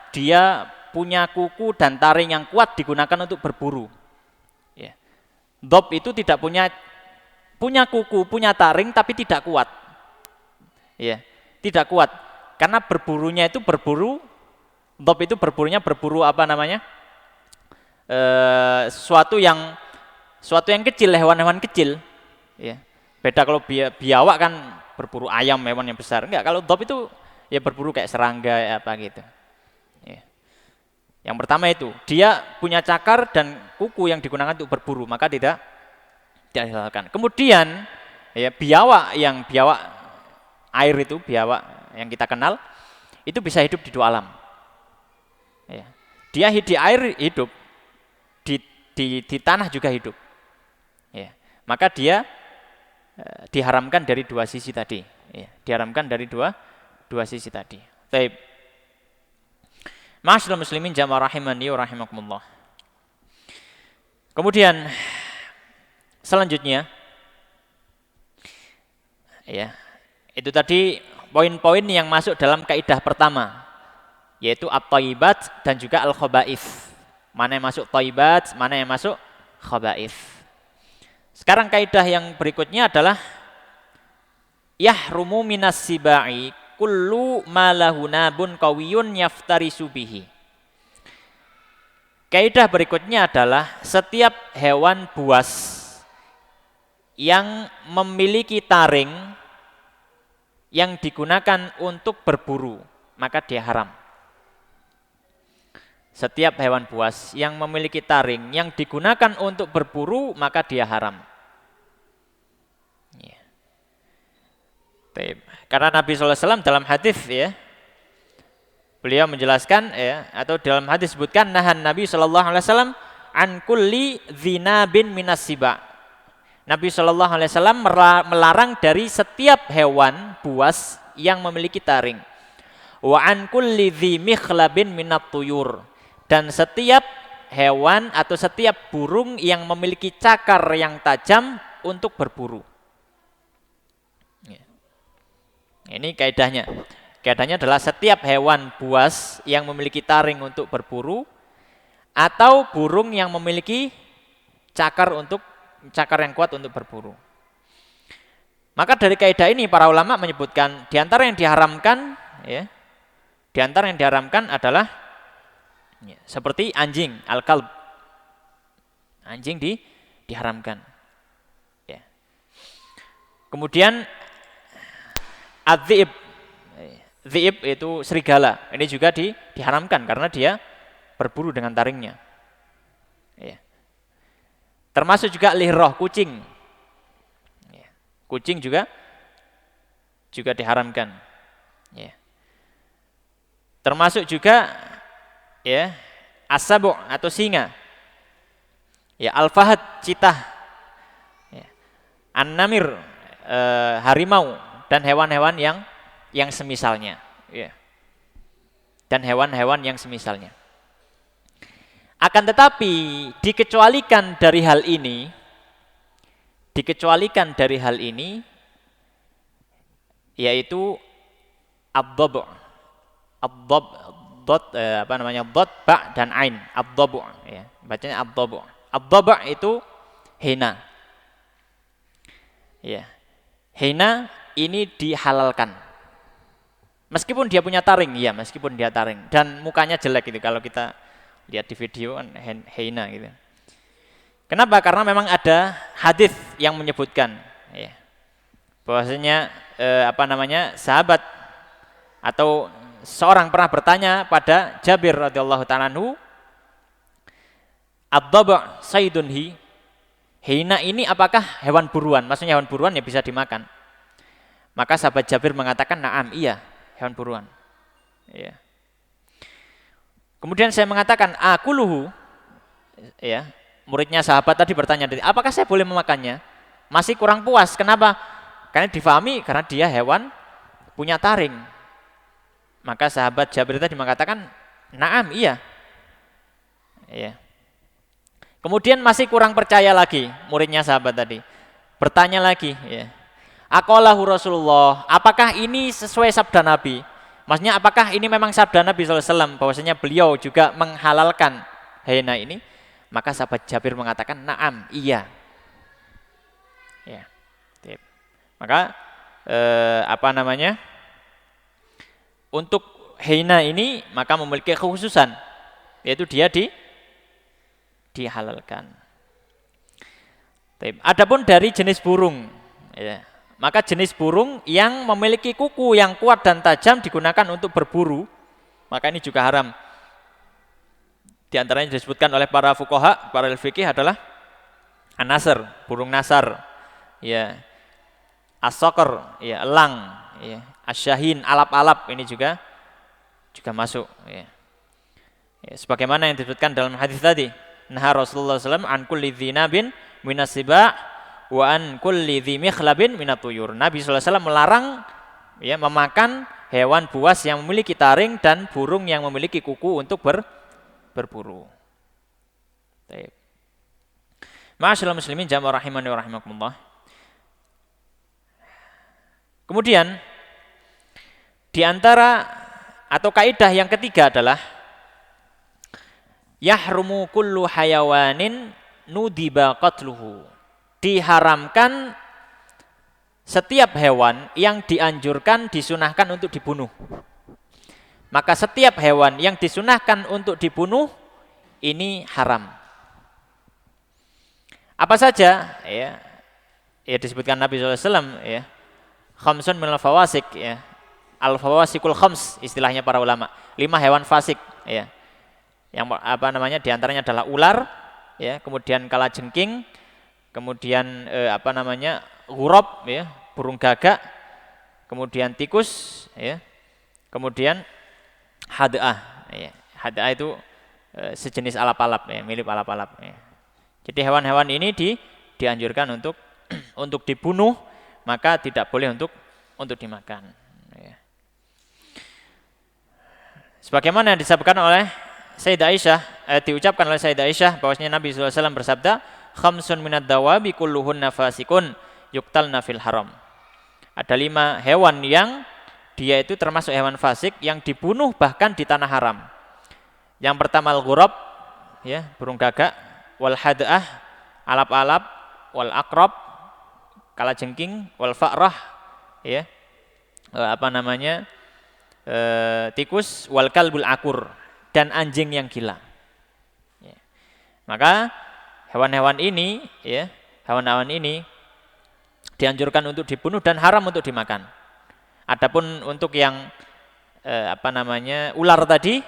dia punya kuku dan taring yang kuat digunakan untuk berburu. Ya. Dhab itu tidak punya kuku, punya taring tapi tidak kuat. Ya, tidak kuat. Karena berburunya itu dhab itu berburu sesuatu yang kecil, hewan-hewan kecil. Ya. Beda kalau biawak kan berburu ayam, hewan yang besar. Enggak, kalau dhab itu ya berburu kayak serangga apa gitu. Ya. Yang pertama itu, dia punya cakar dan kuku yang digunakan untuk berburu, maka tidak dihalalkan. Kemudian ya biawak air itu, biawak yang kita kenal, itu bisa hidup di dua alam. Ya. Dia di air hidup, di tanah juga hidup. Ya. Maka dia diharamkan dari dua sisi tadi. Ya. Diharamkan dari dua sisi tadi. Baik. Ma'asyiral muslimin jamaah rahimani wa rahimakumullah. Kemudian selanjutnya, ya, itu tadi poin-poin yang masuk dalam kaidah pertama, yaitu at-thayyibat dan juga al-khaba'ith. Mana yang masuk thayyibat, mana yang masuk khaba'ith. Sekarang kaidah yang berikutnya adalah yahrumu minas sibai kullu ma lahu nabun qawiyun yaftarisu bihi. Kaidah berikutnya adalah setiap hewan buas yang memiliki taring yang digunakan untuk berburu, maka dia haram. Setiap hewan buas yang memiliki taring yang digunakan untuk berburu, maka dia haram. Ya. Karena Nabi SAW dalam hadis, ya, beliau menjelaskan, ya, atau dalam hadis disebutkan nahan Nabi SAW an kulli dzinabin minas siba. Nabi SAW melarang dari setiap hewan buas yang memiliki taring. Wa an kulli dzi mikhlabin minat tuyur, dan setiap hewan atau setiap burung yang memiliki cakar yang tajam untuk berburu. Ini kaidahnya. Kaidahnya adalah setiap hewan buas yang memiliki taring untuk berburu atau burung yang memiliki cakar yang kuat untuk berburu. Maka dari kaidah ini para ulama menyebutkan di antara yang diharamkan, ya, di antara yang diharamkan adalah ya, seperti anjing, al-kalb. Anjing diharamkan. Ya. Kemudian adz-dzib. Dzib itu serigala. Ini juga diharamkan karena dia berburu dengan taringnya. Ya. Termasuk juga lihrah, kucing. Ya. Kucing juga diharamkan. Ya. Termasuk juga ya as-sabu' atau singa. Ya, al-fahad, citah. Ya. An-namir, harimau dan hewan-hewan yang semisalnya, ya. Dan hewan-hewan yang semisalnya. Akan tetapi dikecualikan dari hal ini, yaitu ad-dhab', dhad ba dan ain, ad-dhab', ya. Bacanya ad-dhab'. Ad-dhab' itu hina. Ya. Hina ini dihalalkan. Meskipun dia punya taring, ya meskipun dia taring dan mukanya jelek gitu kalau kita lihat di video kan hina gitu. Kenapa? Karena memang ada hadis yang menyebutkan ya, bahwasanya sahabat atau seorang pernah bertanya pada Jabir radhiyallahu ta'ala anhu, ad-dhab' saydun hi, hina ini apakah hewan buruan? Maksudnya hewan buruan ya bisa dimakan. Maka sahabat Jabir mengatakan na'am, iya, hewan buruan. Ya. Kemudian saya mengatakan akuluhu, ya, muridnya sahabat tadi bertanya, apakah saya boleh memakannya? Masih kurang puas. Kenapa? Karena difahami karena dia hewan punya taring. Maka sahabat Jabir tadi mengatakan na'am, iya. Ya. Kemudian masih kurang percaya lagi muridnya sahabat tadi. Bertanya lagi, ya. Aqalahu Rasulullah, apakah ini sesuai sabda Nabi? Maksudnya apakah ini memang sabda Nabi SAW bahwasanya beliau juga menghalalkan hina ini? Maka sahabat Jabir mengatakan na'am, iya. Ya. Maka untuk hina ini maka memiliki kekhususan, yaitu dia dihalalkan. Adapun dari jenis burung, ya, maka jenis burung yang memiliki kuku yang kuat dan tajam digunakan untuk berburu, maka ini juga haram. Di antaranya disebutkan oleh para fuqaha, para fikih adalah an-nasr, burung nasar, ya, as-saqr, ya, elang, ya, asyahin, alap-alap, ini juga masuk. Ya. Ya, sebagaimana yang disebutkan dalam hadis tadi, nah Rasulullah SAW an kulli dzinabin minas siba' wa an kulli dzi mikhlabin minat tuyur. Nabi SAW melarang ya memakan hewan buas yang memiliki taring dan burung yang memiliki kuku untuk berburu. Baik. Ma'asyiral muslimin jamaah rahimani wa rahimakumullah. Kemudian di antara atau kaidah yang ketiga adalah yahrumu kullu hayawanin nudiba qatluhu. Diharamkan setiap hewan yang dianjurkan, disunahkan untuk dibunuh. Maka setiap hewan yang disunahkan untuk dibunuh ini haram. Apa saja? Ya, disebutkan Nabi SAW, ya, khamsun minal fawasik, ya, al-fawasikul khams istilahnya para ulama. 5 hewan fasik, ya. Yang diantaranya adalah ular, ya, kemudian kalajengking, kemudian ghurab, ya, burung gagak, kemudian tikus, ya, kemudian had'ah, ya. Had'ah itu sejenis alap-alap, ya, mirip alap-alap, ya. Jadi hewan-hewan ini dianjurkan untuk untuk dibunuh, maka tidak boleh untuk dimakan, ya. Sebagaimana disebutkan oleh Sayyidah Aisyah, diucapkan oleh Sayyidah Aisyah bahwasanya Nabi SAW bersabda, khamsun minad dawabi kulluhunna fasikun yuqtalna fil haram. Ada 5 hewan yang dia itu termasuk hewan fasik yang dibunuh bahkan di tanah haram. Yang pertama al-ghurab, ya, burung gagak, wal had'ah, alap-alap, wal aqrab, kalajengking, wal fa'rah, ya, tikus, wal kalbul akur, dan anjing yang gila. Ya. Maka hewan-hewan ini, ya, hewan-hewan ini dianjurkan untuk dibunuh dan haram untuk dimakan. Adapun untuk yang ular tadi,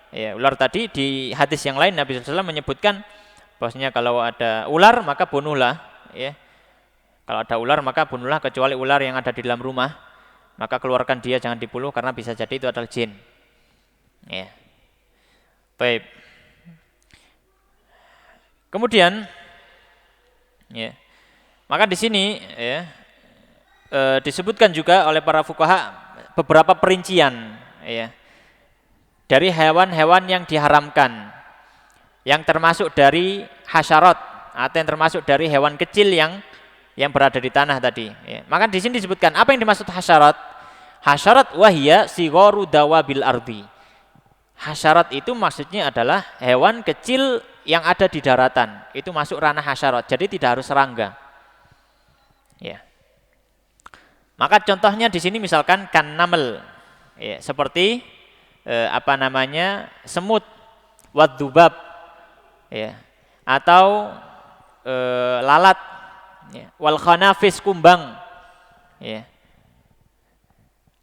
ya, ular tadi di hadis yang lain Nabi SAW menyebutkan bahwasanya kalau ada ular maka bunuhlah, ya. Kalau ada ular maka bunuhlah kecuali ular yang ada di dalam rumah, maka keluarkan dia, jangan dibunuh karena bisa jadi itu adalah jin. Ya. Baik. Kemudian, ya, maka di sini, ya, disebutkan juga oleh para fuqaha beberapa perincian, ya, dari hewan-hewan yang diharamkan, yang termasuk dari hasyarat atau yang termasuk dari hewan kecil yang berada di tanah tadi. Ya. Maka di sini disebutkan apa yang dimaksud hasyarat. Hasyarat wahia sigharu dawabil ardi. Hasyarat itu maksudnya adalah hewan kecil yang ada di daratan. Itu masuk ranah hasyarat. Jadi tidak harus serangga. Ya. Maka contohnya di sini misalkan kannaml, ya, seperti semut, wadzubab, ya, atau lalat, ya, wal khanafis, kumbang, ya,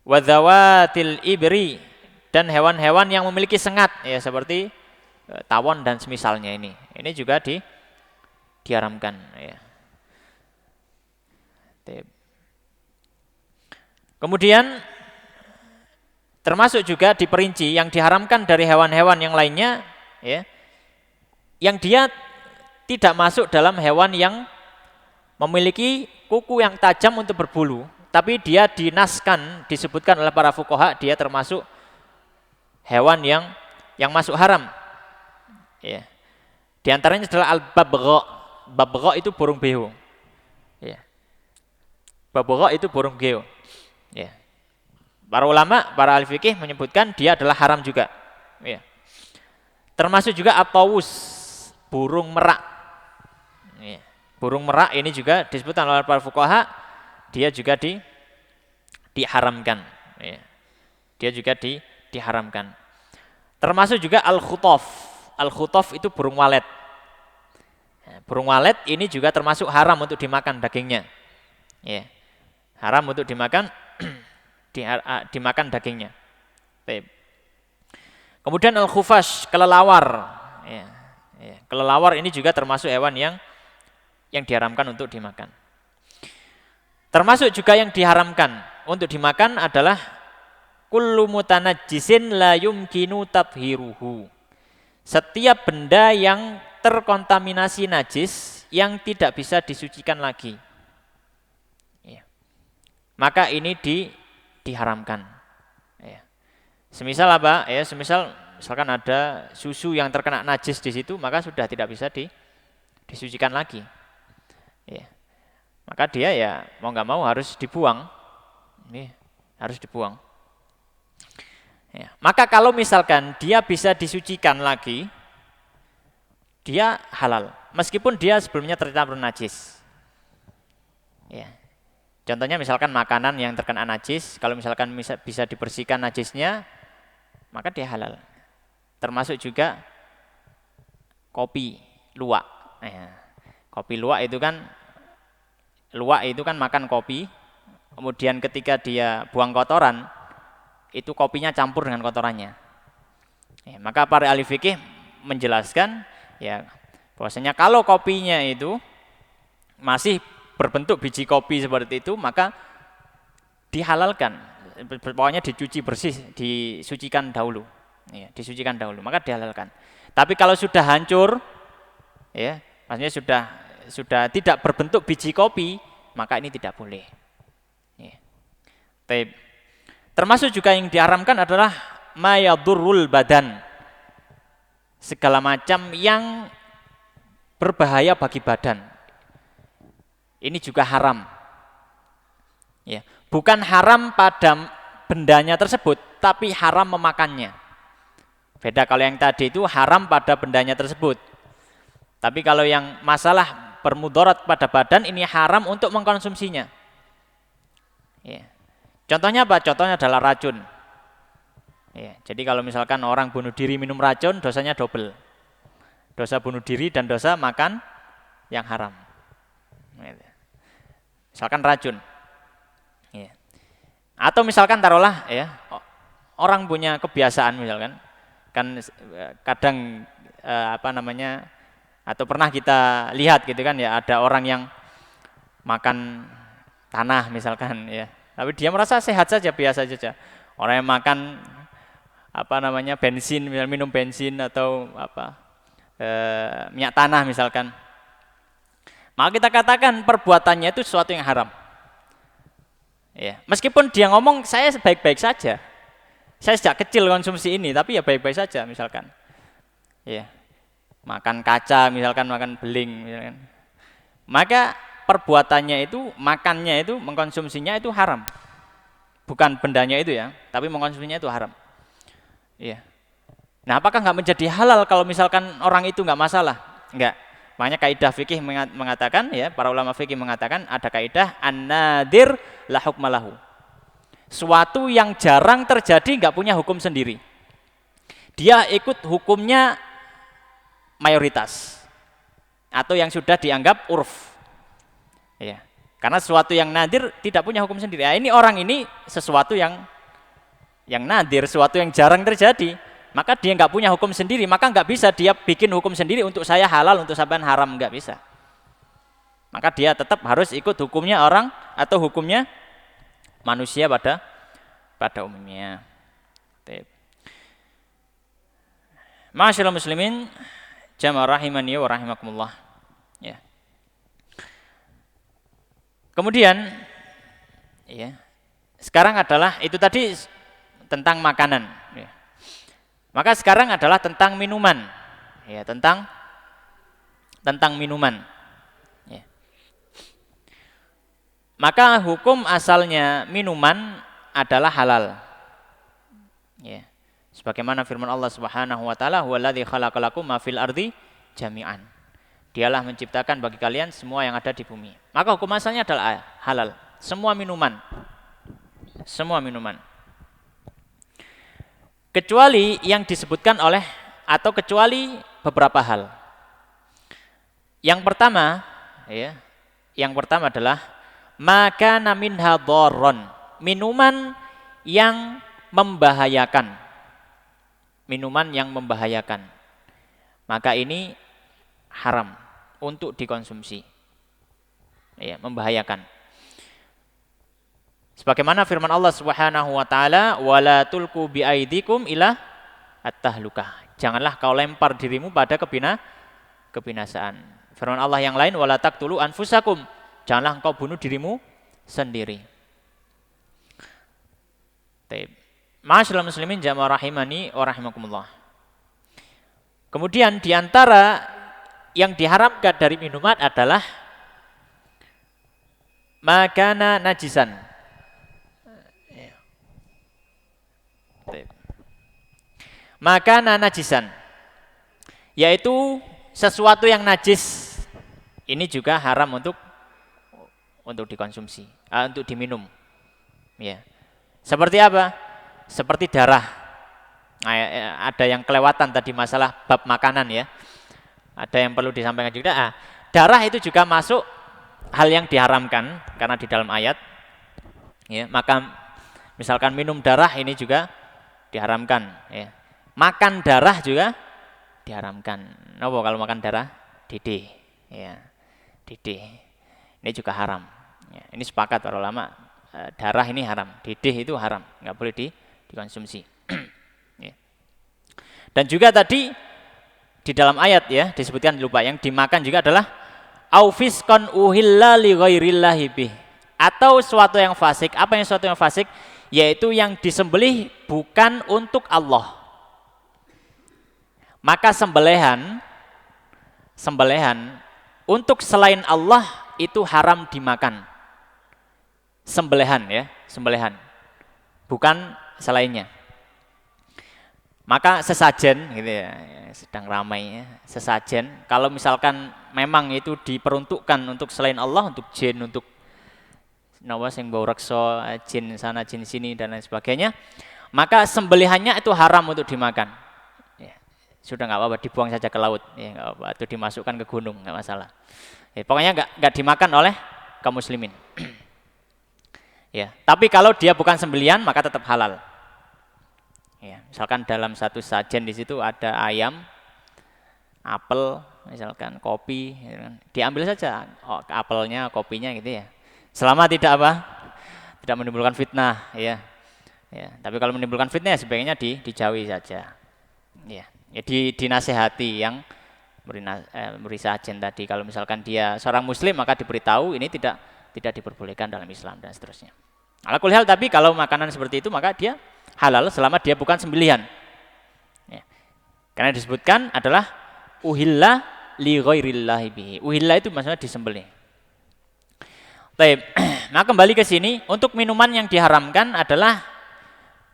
wadzawatil ibri, dan hewan-hewan yang memiliki sengat, ya, seperti tawon dan semisalnya ini juga diharamkan, ya. Kemudian termasuk juga diperinci yang diharamkan dari hewan-hewan yang lainnya, ya, yang dia tidak masuk dalam hewan yang memiliki kuku yang tajam untuk berbulu, tapi dia dinaskan, disebutkan oleh para fuqaha dia termasuk hewan yang masuk haram. Ya. Di antaranya adalah al-babgha. Babgha itu burung beo. Ya. Babgha itu burung beo. Ya. Para ulama, para ahli fikih menyebutkan dia adalah haram juga. Ya. Termasuk juga at-tawus, burung merak. Ya. Burung merak ini juga disebutkan oleh para fuqaha, dia juga diharamkan. Ya. Dia juga diharamkan. Termasuk juga al-khutaf. Al-khutaf itu burung walet. Ya. Burung walet ini juga termasuk haram untuk dimakan dagingnya. Ya. Haram untuk dimakan dimakan dagingnya. Baik. Kemudian al-khufash, kelelawar. Ya. Ya. Kelelawar ini juga termasuk hewan yang diharamkan untuk dimakan. Termasuk juga yang diharamkan untuk dimakan adalah kullu mutanajjisin la yumkinu tathiruhu. Setiap benda yang terkontaminasi najis yang tidak bisa disucikan lagi. Ya. Maka ini diharamkan. Ya. Semisal apa? Ya, misalkan ada susu yang terkena najis di situ, maka sudah tidak bisa disucikan lagi. Ya. Maka dia ya mau nggak mau harus dibuang. Ini harus dibuang. Ya. Maka kalau misalkan dia bisa disucikan lagi, dia halal. Meskipun dia sebelumnya tercampur najis. Ya. Contohnya misalkan makanan yang terkena najis, kalau misalkan bisa dibersihkan najisnya, maka dia halal. Termasuk juga kopi luwak. Ya. Kopi luwak itu kan makan kopi, kemudian ketika dia buang kotoran, itu kopinya campur dengan kotorannya. Ya, maka para ahli fikih menjelaskan, ya, bahwasanya kalau kopinya itu masih berbentuk biji kopi seperti itu, maka dihalalkan. Pokoknya dicuci bersih, disucikan dahulu. Ya, disucikan dahulu, maka dihalalkan. Tapi kalau sudah hancur, ya, maksudnya sudah tidak berbentuk biji kopi, maka ini tidak boleh. Ya. Termasuk juga yang diharamkan adalah ma yadurrul badan. Segala macam yang berbahaya bagi badan. Ini juga haram. Ya, bukan haram pada bendanya tersebut, tapi haram memakannya. Beda kalau yang tadi itu haram pada bendanya tersebut. Tapi kalau yang masalah bermudarat pada badan, ini haram untuk mengkonsumsinya. Ya. Contohnya apa? Contohnya adalah racun. Ya, jadi kalau misalkan orang bunuh diri minum racun, dosanya double. Dosa bunuh diri dan dosa makan yang haram. Misalkan racun. Ya. Atau misalkan taruhlah ya, orang punya kebiasaan misalkan, kan kadang atau pernah kita lihat gitu kan ya, ada orang yang makan tanah misalkan ya, tapi dia merasa sehat saja, biasa saja. Orang yang makan bensin, minum bensin atau minyak tanah misalkan, maka kita katakan perbuatannya itu sesuatu yang haram. Ya, meskipun dia ngomong saya baik-baik saja, saya sejak kecil konsumsi ini, tapi ya baik-baik saja misalkan. Ya, makan kaca misalkan, makan beling misalkan, maka perbuatannya itu, makannya itu, mengkonsumsinya itu haram. Bukan bendanya itu ya, tapi mengkonsumsinya itu haram. Iya. Nah, apakah nggak menjadi halal kalau misalkan orang itu nggak masalah? Enggak. Makanya kaidah fikih mengatakan ya, para ulama fikih mengatakan ada kaidah an-nadir la hukma lahu. Suatu yang jarang terjadi nggak punya hukum sendiri. Dia ikut hukumnya mayoritas atau yang sudah dianggap urf. Ya. Karena sesuatu yang nadir tidak punya hukum sendiri. Nah, ini orang ini sesuatu yang nadir, sesuatu yang jarang terjadi, maka dia nggak punya hukum sendiri, maka nggak bisa dia bikin hukum sendiri untuk saya halal, untuk sampean haram, nggak bisa. Maka dia tetap harus ikut hukumnya orang atau hukumnya manusia pada umumnya. Ma'asyiral muslimin, jamaah rahimani wa rahimakumullah. Ya. Kemudian, ya, sekarang adalah itu tadi tentang makanan. Ya. Maka sekarang adalah tentang minuman. Ya, tentang minuman. Ya. Maka hukum asalnya minuman adalah halal. Ya. Sebagaimana firman Allah Subhanahu wa taala, "Huwallazi khalaqalakum ma fil ardi jami'an." Dialah menciptakan bagi kalian semua yang ada di bumi. Maka hukum asalnya adalah halal. Semua minuman. Semua minuman. Kecuali yang disebutkan oleh atau kecuali beberapa hal. Yang pertama, ya, yang pertama adalah makana minha dharron, minuman yang membahayakan. Minuman yang membahayakan. Maka ini haram untuk dikonsumsi. Ya, membahayakan. Sebagaimana firman Allah Subhanahu wa taala, "Wala tulqu biaidikum ila at-tahlukah." Janganlah kau lempar dirimu pada kebinasaan. Firman Allah yang lain, "Wala taqtulu anfusakum." Janganlah engkau bunuh dirimu sendiri. Baik. Ma'asyiral muslimin jamaah rahimani wa rahimakumullah. Kemudian diantara yang diharamkan dari minuman adalah makana najisan. Makana najisan, yaitu sesuatu yang najis. Ini juga haram untuk dikonsumsi, untuk diminum. Ya. Seperti apa? Seperti darah. Nah, ada yang kelewatan tadi masalah bab makanan ya. Ada yang perlu disampaikan juga. Darah itu juga masuk hal yang diharamkan karena di dalam ayat. Ya, maka misalkan minum darah ini juga diharamkan. Ya. Makan darah juga diharamkan. Nopo kalau makan darah? Didih. Ya, didih. Ini juga haram. Ya, ini sepakat para ulama. Darah ini haram. Didih itu haram. Nggak boleh dikonsumsi. Ya. Dan juga tadi di dalam ayat ya disebutkan, lupa, yang dimakan juga adalah aufisqan uhilla li ghairillahi bih, atau suatu yang fasik. Apa yang suatu yang fasik? yaitu yang disembelih bukan untuk Allah. Maka sembelihan untuk selain Allah itu haram dimakan. Sembelihan ya, sembelihan. Bukan selainnya. Maka sesajen gitu ya, sedang ramai ya, sesajen kalau misalkan memang itu diperuntukkan untuk selain Allah, untuk jin, untuk nawa sing bau reksa, jin sana jin sini dan lain sebagainya, maka sembelihannya itu haram untuk dimakan. Ya, sudah nggak apa-apa, dibuang saja ke laut, ya nggak apa-apa, atau dimasukkan ke gunung, nggak masalah. Ya, pokoknya nggak dimakan oleh kaum muslimin. Ya, tapi kalau dia bukan sembelihan maka tetap halal. Ya, misalkan dalam satu sajen di situ ada ayam, apel, misalkan kopi, ya kan. Diambil saja apelnya, kopinya gitu ya. Selama tidak apa? Tidak menimbulkan fitnah, ya. Ya, tapi kalau menimbulkan fitnah sebaiknya dijauhi saja. Ya, ya dinasehati yang beri sajen tadi. Kalau misalkan dia seorang muslim maka diberitahu ini tidak diperbolehkan dalam Islam dan seterusnya. Ala kulli hal, tapi kalau makanan seperti itu maka dia halal selama dia bukan sembelihan. Ya. Karena disebutkan adalah uhilla li ghairillahi bihi. Uhilla itu maksudnya disembelih. Baik. Nah, kembali ke sini, untuk minuman yang diharamkan adalah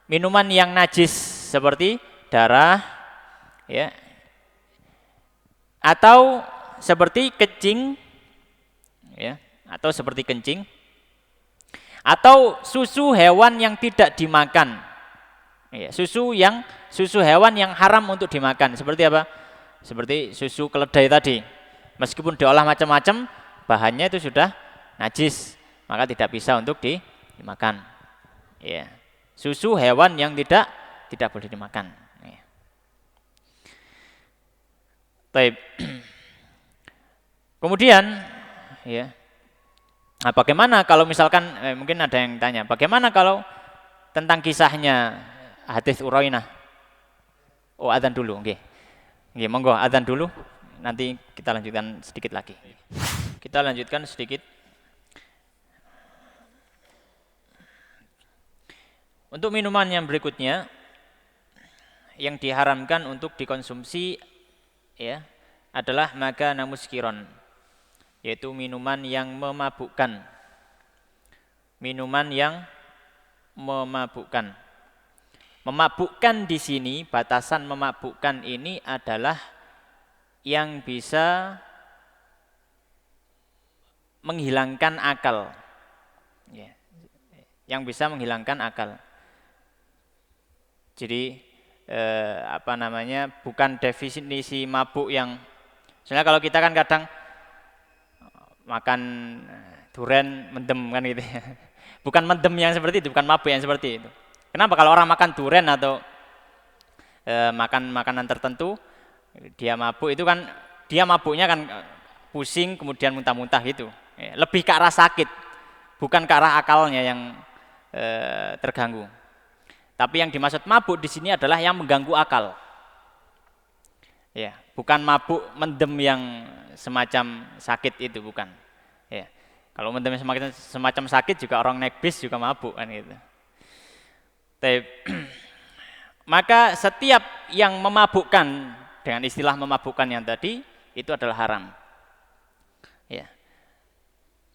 minuman yang najis seperti darah ya. Atau seperti kencing ya, atau seperti kencing atau susu hewan yang tidak dimakan. Ya, susu hewan yang haram untuk dimakan. Seperti apa? Seperti susu keledai tadi. Meskipun diolah macam-macam, bahannya itu sudah najis, maka tidak bisa untuk dimakan. Ya. Susu hewan yang tidak boleh dimakan. Ya. Baik. Kemudian, ya. Nah, bagaimana kalau misalkan mungkin ada yang tanya, bagaimana kalau tentang kisahnya hadis Urainah? Oh, adzan dulu, oke. Nggih, monggo adzan dulu. Nanti kita lanjutkan sedikit lagi. Kita lanjutkan sedikit. Untuk minuman yang berikutnya yang diharamkan untuk dikonsumsi ya adalah magana muskiron, yaitu minuman yang memabukkan. Minuman yang memabukkan. Memabukkan di sini, batasan memabukkan ini adalah yang bisa menghilangkan akal. Ya. Yang bisa menghilangkan akal. Jadi bukan definisi mabuk yang sebenarnya kalau kita kan kadang makan durian mendem kan gitu ya. Bukan mendem yang seperti itu, bukan mabuk yang seperti itu. Kenapa kalau orang makan durian atau makan makanan tertentu dia mabuk, itu kan dia mabuknya kan pusing kemudian muntah-muntah gitu. Lebih ke arah sakit, bukan ke arah akalnya yang terganggu. Tapi yang dimaksud mabuk di sini adalah yang mengganggu akal. Ya, bukan mabuk mendem yang semacam sakit itu, bukan. Ya. Kalau mendem semacam sakit juga orang naik bis juga mabuk kan gitu. Maka setiap yang memabukkan dengan istilah memabukkan yang tadi itu adalah haram. Ya.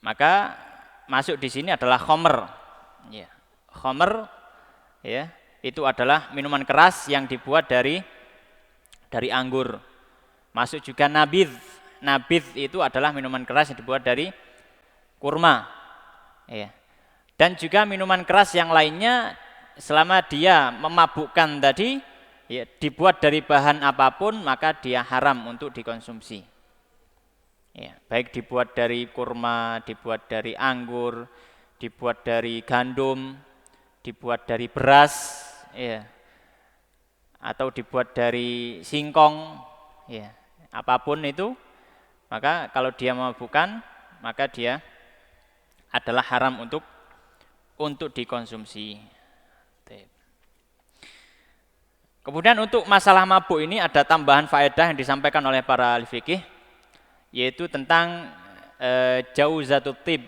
Maka masuk di sini adalah khamr. Ya. Khamr ya, itu adalah minuman keras yang dibuat dari anggur. Masuk juga nabidh. Nabidh itu adalah minuman keras yang dibuat dari kurma. Ya. Dan juga minuman keras yang lainnya selama dia memabukkan tadi ya, dibuat dari bahan apapun maka dia haram untuk dikonsumsi. Ya, baik dibuat dari kurma, dibuat dari anggur, dibuat dari gandum, dibuat dari beras, ya, atau dibuat dari singkong, ya, apapun itu, maka kalau dia memabukkan, maka dia adalah haram untuk dikonsumsi. Kemudian untuk masalah mabuk ini ada tambahan faedah yang disampaikan oleh para ahli fikih, yaitu tentang jauzatut tib.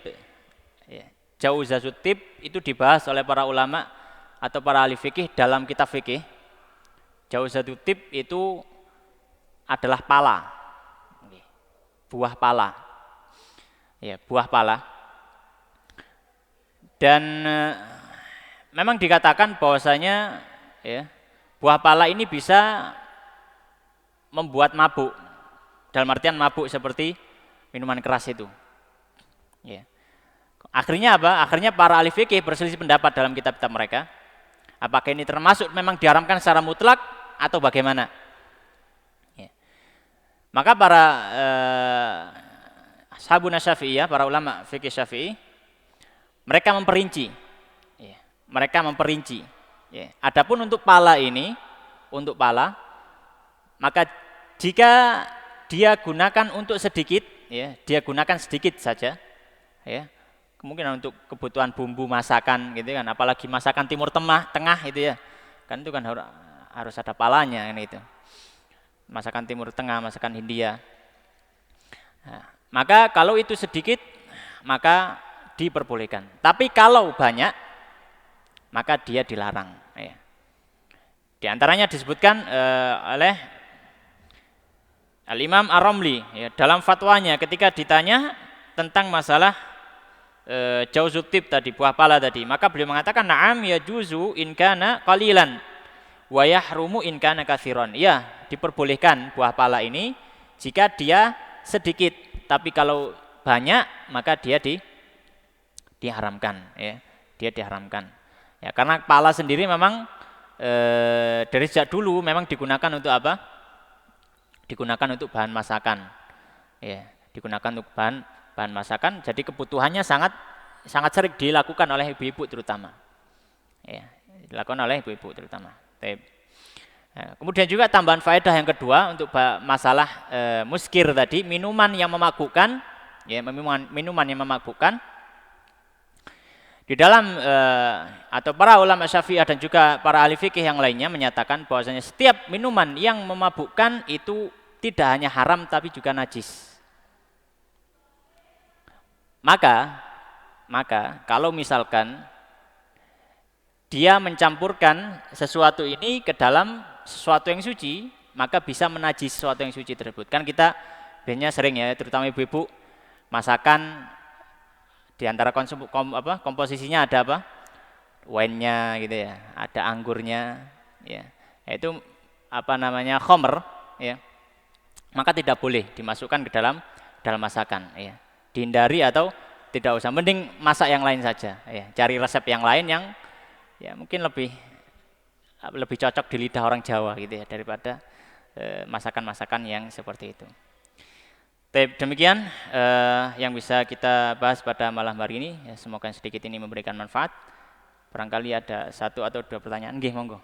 Jauzatut tib itu dibahas oleh para ulama atau para ahli fikih dalam kitab fikih, Jawzatut Tib itu adalah pala, buah pala, ya buah pala. Dan memang dikatakan bahwasanya ya, buah pala ini bisa membuat mabuk, dalam artian mabuk seperti minuman keras itu. Ya. Akhirnya apa? Akhirnya para ahli fikih berselisih pendapat dalam kitab-kitab mereka. Apakah ini termasuk memang diharamkan secara mutlak atau bagaimana? Ya. Maka para Ashabuna Syafi'iyah, para ulama fikih Syafi'i, mereka memperinci. Ya. Mereka memperinci. Ya. Adapun untuk pala ini, untuk pala, maka jika dia gunakan untuk sedikit, ya, dia gunakan sedikit saja, ya. Kemungkinan untuk kebutuhan bumbu masakan gitu kan, apalagi masakan Timur Tengah itu ya, kan itu kan harus ada palanya kan itu. Masakan Timur Tengah, masakan Hindia. Nah, maka kalau itu sedikit maka diperbolehkan. Tapi kalau banyak maka dia dilarang. Ya. Di antaranya disebutkan oleh Al-Imam Ar-Ramli ya, dalam fatwanya ketika ditanya tentang masalah Jawzut Tib tadi, buah pala tadi, maka beliau mengatakan na'am yajuzu in kana qalilan wa yahrumu in kana katsiran. Ya, diperbolehkan buah pala ini jika dia sedikit, tapi kalau banyak maka dia diharamkan ya. Dia diharamkan. Ya, karena pala sendiri memang dari sejak dulu memang digunakan untuk apa? Digunakan untuk bahan masakan. Ya, digunakan untuk bahan masakan, jadi kebutuhannya sangat sering dilakukan oleh ibu-ibu terutama. Ya, dilakukan oleh ibu-ibu terutama. Nah, kemudian juga tambahan faedah yang kedua untuk masalah muskir tadi, minuman yang memabukkan, ya, minuman yang memabukkan. Di dalam atau para ulama Syafi'iyah dan juga para ahli fikih yang lainnya menyatakan bahwasanya setiap minuman yang memabukkan itu tidak hanya haram tapi juga najis. Maka kalau misalkan dia mencampurkan sesuatu ini ke dalam sesuatu yang suci, maka bisa menajis sesuatu yang suci tersebut. Kan kita biasanya sering ya, terutama ibu-ibu, masakan di antara komposisinya ada apa? Wine-nya gitu ya, ada anggurnya, ya. Itu apa namanya, khomer, ya. Maka tidak boleh dimasukkan ke dalam masakan, ya. Dihindari atau tidak usah, mending masak yang lain saja, ya. Cari resep yang lain yang ya mungkin lebih cocok di lidah orang Jawa gitu ya, daripada masakan-masakan yang seperti itu. Demikian yang bisa kita bahas pada malam hari ini, ya, semoga sedikit ini memberikan manfaat. Barangkali ada satu atau dua pertanyaan, nggih monggo.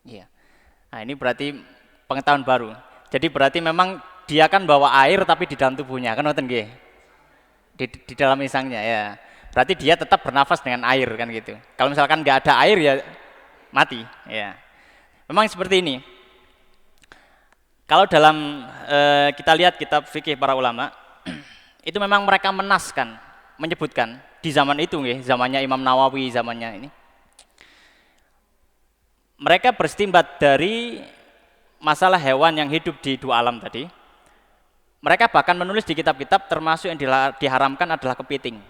Iya. Nah, ini berarti pengetahuan baru. Jadi berarti memang dia kan bawa air tapi di dalam tubuhnya, kan ngoten nggih? Di dalam insangnya ya. Berarti dia tetap bernafas dengan air kan gitu. Kalau misalkan nggak ada air ya mati, ya. Memang seperti ini. Kalau dalam kita lihat kitab fikih para ulama, itu memang mereka menaskan, menyebutkan di zaman itu nggih, zamannya Imam Nawawi, zamannya ini. Mereka beristimbat dari masalah hewan yang hidup di dua alam tadi. Mereka bahkan menulis di kitab-kitab termasuk yang diharamkan adalah kepiting.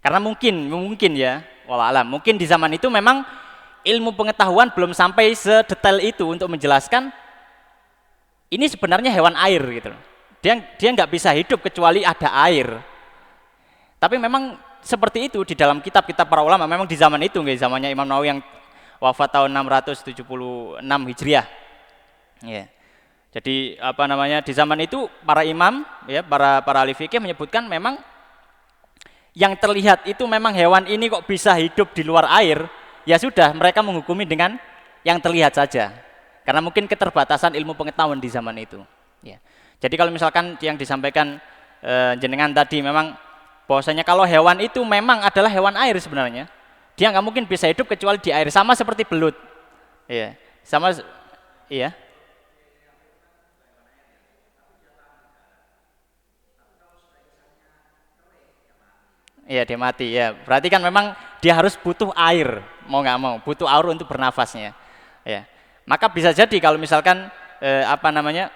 Karena mungkin ya, wallahu alam. Mungkin di zaman itu memang ilmu pengetahuan belum sampai sedetail itu untuk menjelaskan ini sebenarnya hewan air gitu. Dia nggak bisa hidup kecuali ada air. Tapi memang seperti itu di dalam kitab-kitab para ulama memang di zaman itu, nggih, zamannya Imam Nawawi yang wafat tahun 676 Hijriah. Ya. Jadi apa namanya, di zaman itu para imam ya, para ahli fikih menyebutkan memang yang terlihat itu memang hewan ini kok bisa hidup di luar air, ya sudah mereka menghukumi dengan yang terlihat saja. Karena mungkin keterbatasan ilmu pengetahuan di zaman itu. Ya. Jadi kalau misalkan yang disampaikan jenengan tadi memang bahwasanya kalau hewan itu memang adalah hewan air sebenarnya, dia nggak mungkin bisa hidup kecuali di air, sama seperti belut. Iya, sama, iya. Iya, dia mati ya. Berarti kan memang dia harus butuh air, mau nggak mau, butuh air untuk bernafasnya. Ya. Maka bisa jadi kalau misalkan apa namanya,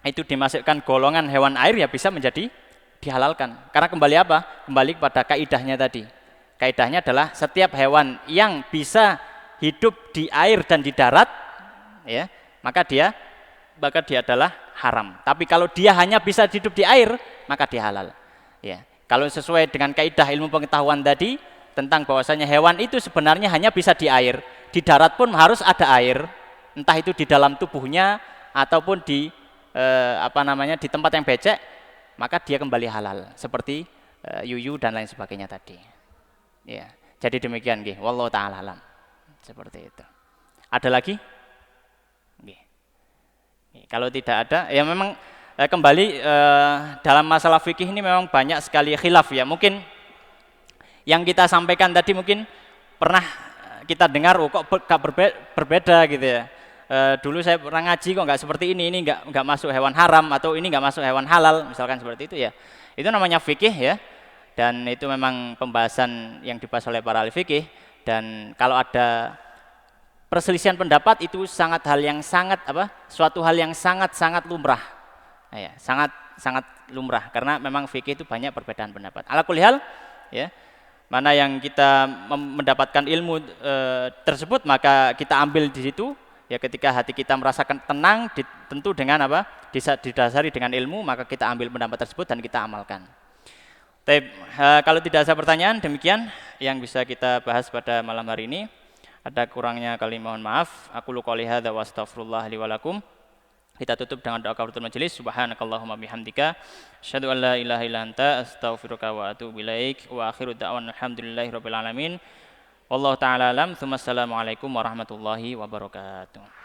itu dimasukkan golongan hewan air ya bisa menjadi dihalalkan. Karena kembali apa? Kembali kepada kaidahnya tadi. Kaidahnya adalah setiap hewan yang bisa hidup di air dan di darat, ya, maka dia adalah haram. Tapi kalau dia hanya bisa hidup di air, maka dia halal. Ya. Kalau sesuai dengan kaidah ilmu pengetahuan tadi tentang bahwasanya hewan itu sebenarnya hanya bisa di air, di darat pun harus ada air, entah itu di dalam tubuhnya ataupun di apa namanya, di tempat yang becek, maka dia kembali halal seperti yuyu dan lain sebagainya tadi. Ya, jadi demikian nggih, wallahu taala alam. Seperti itu. Ada lagi? Nggih. Kalau tidak ada, ya memang kembali dalam masalah fikih ini memang banyak sekali khilaf ya. Mungkin yang kita sampaikan tadi mungkin pernah kita dengar, oh kok berbeda gitu ya. Dulu saya pernah ngaji kok nggak seperti ini nggak masuk hewan haram, atau ini nggak masuk hewan halal, misalkan seperti itu ya. Itu namanya fikih ya, dan itu memang pembahasan yang dibahas oleh para ahli fikih. Dan kalau ada perselisihan pendapat itu suatu hal yang sangat lumrah, ya, sangat lumrah, karena memang fikih itu banyak perbedaan pendapat. Ala kulli hal ya, mana yang kita mendapatkan ilmu tersebut maka kita ambil di situ. Ya, ketika hati kita merasakan tenang, tentu dengan apa? Didasari dengan ilmu, maka kita ambil pendapat tersebut dan kita amalkan. Tapi kalau tidak ada pertanyaan, demikian yang bisa kita bahas pada malam hari ini. Ada kurangnya kali mohon maaf. Aku qouli hadza wa astaghfirullah li wa lakum. Kita tutup dengan doa kafaratul majelis. Subhanakallahumma bihamdika asyhadu an la ilaha illa anta astaghfiruka wa atubu ilaik. Wa akhiru da'wana alhamdulillahirabbil alamin. Wallahu ta'ala alam. Assalamualaikum warahmatullahi wabarakatuh.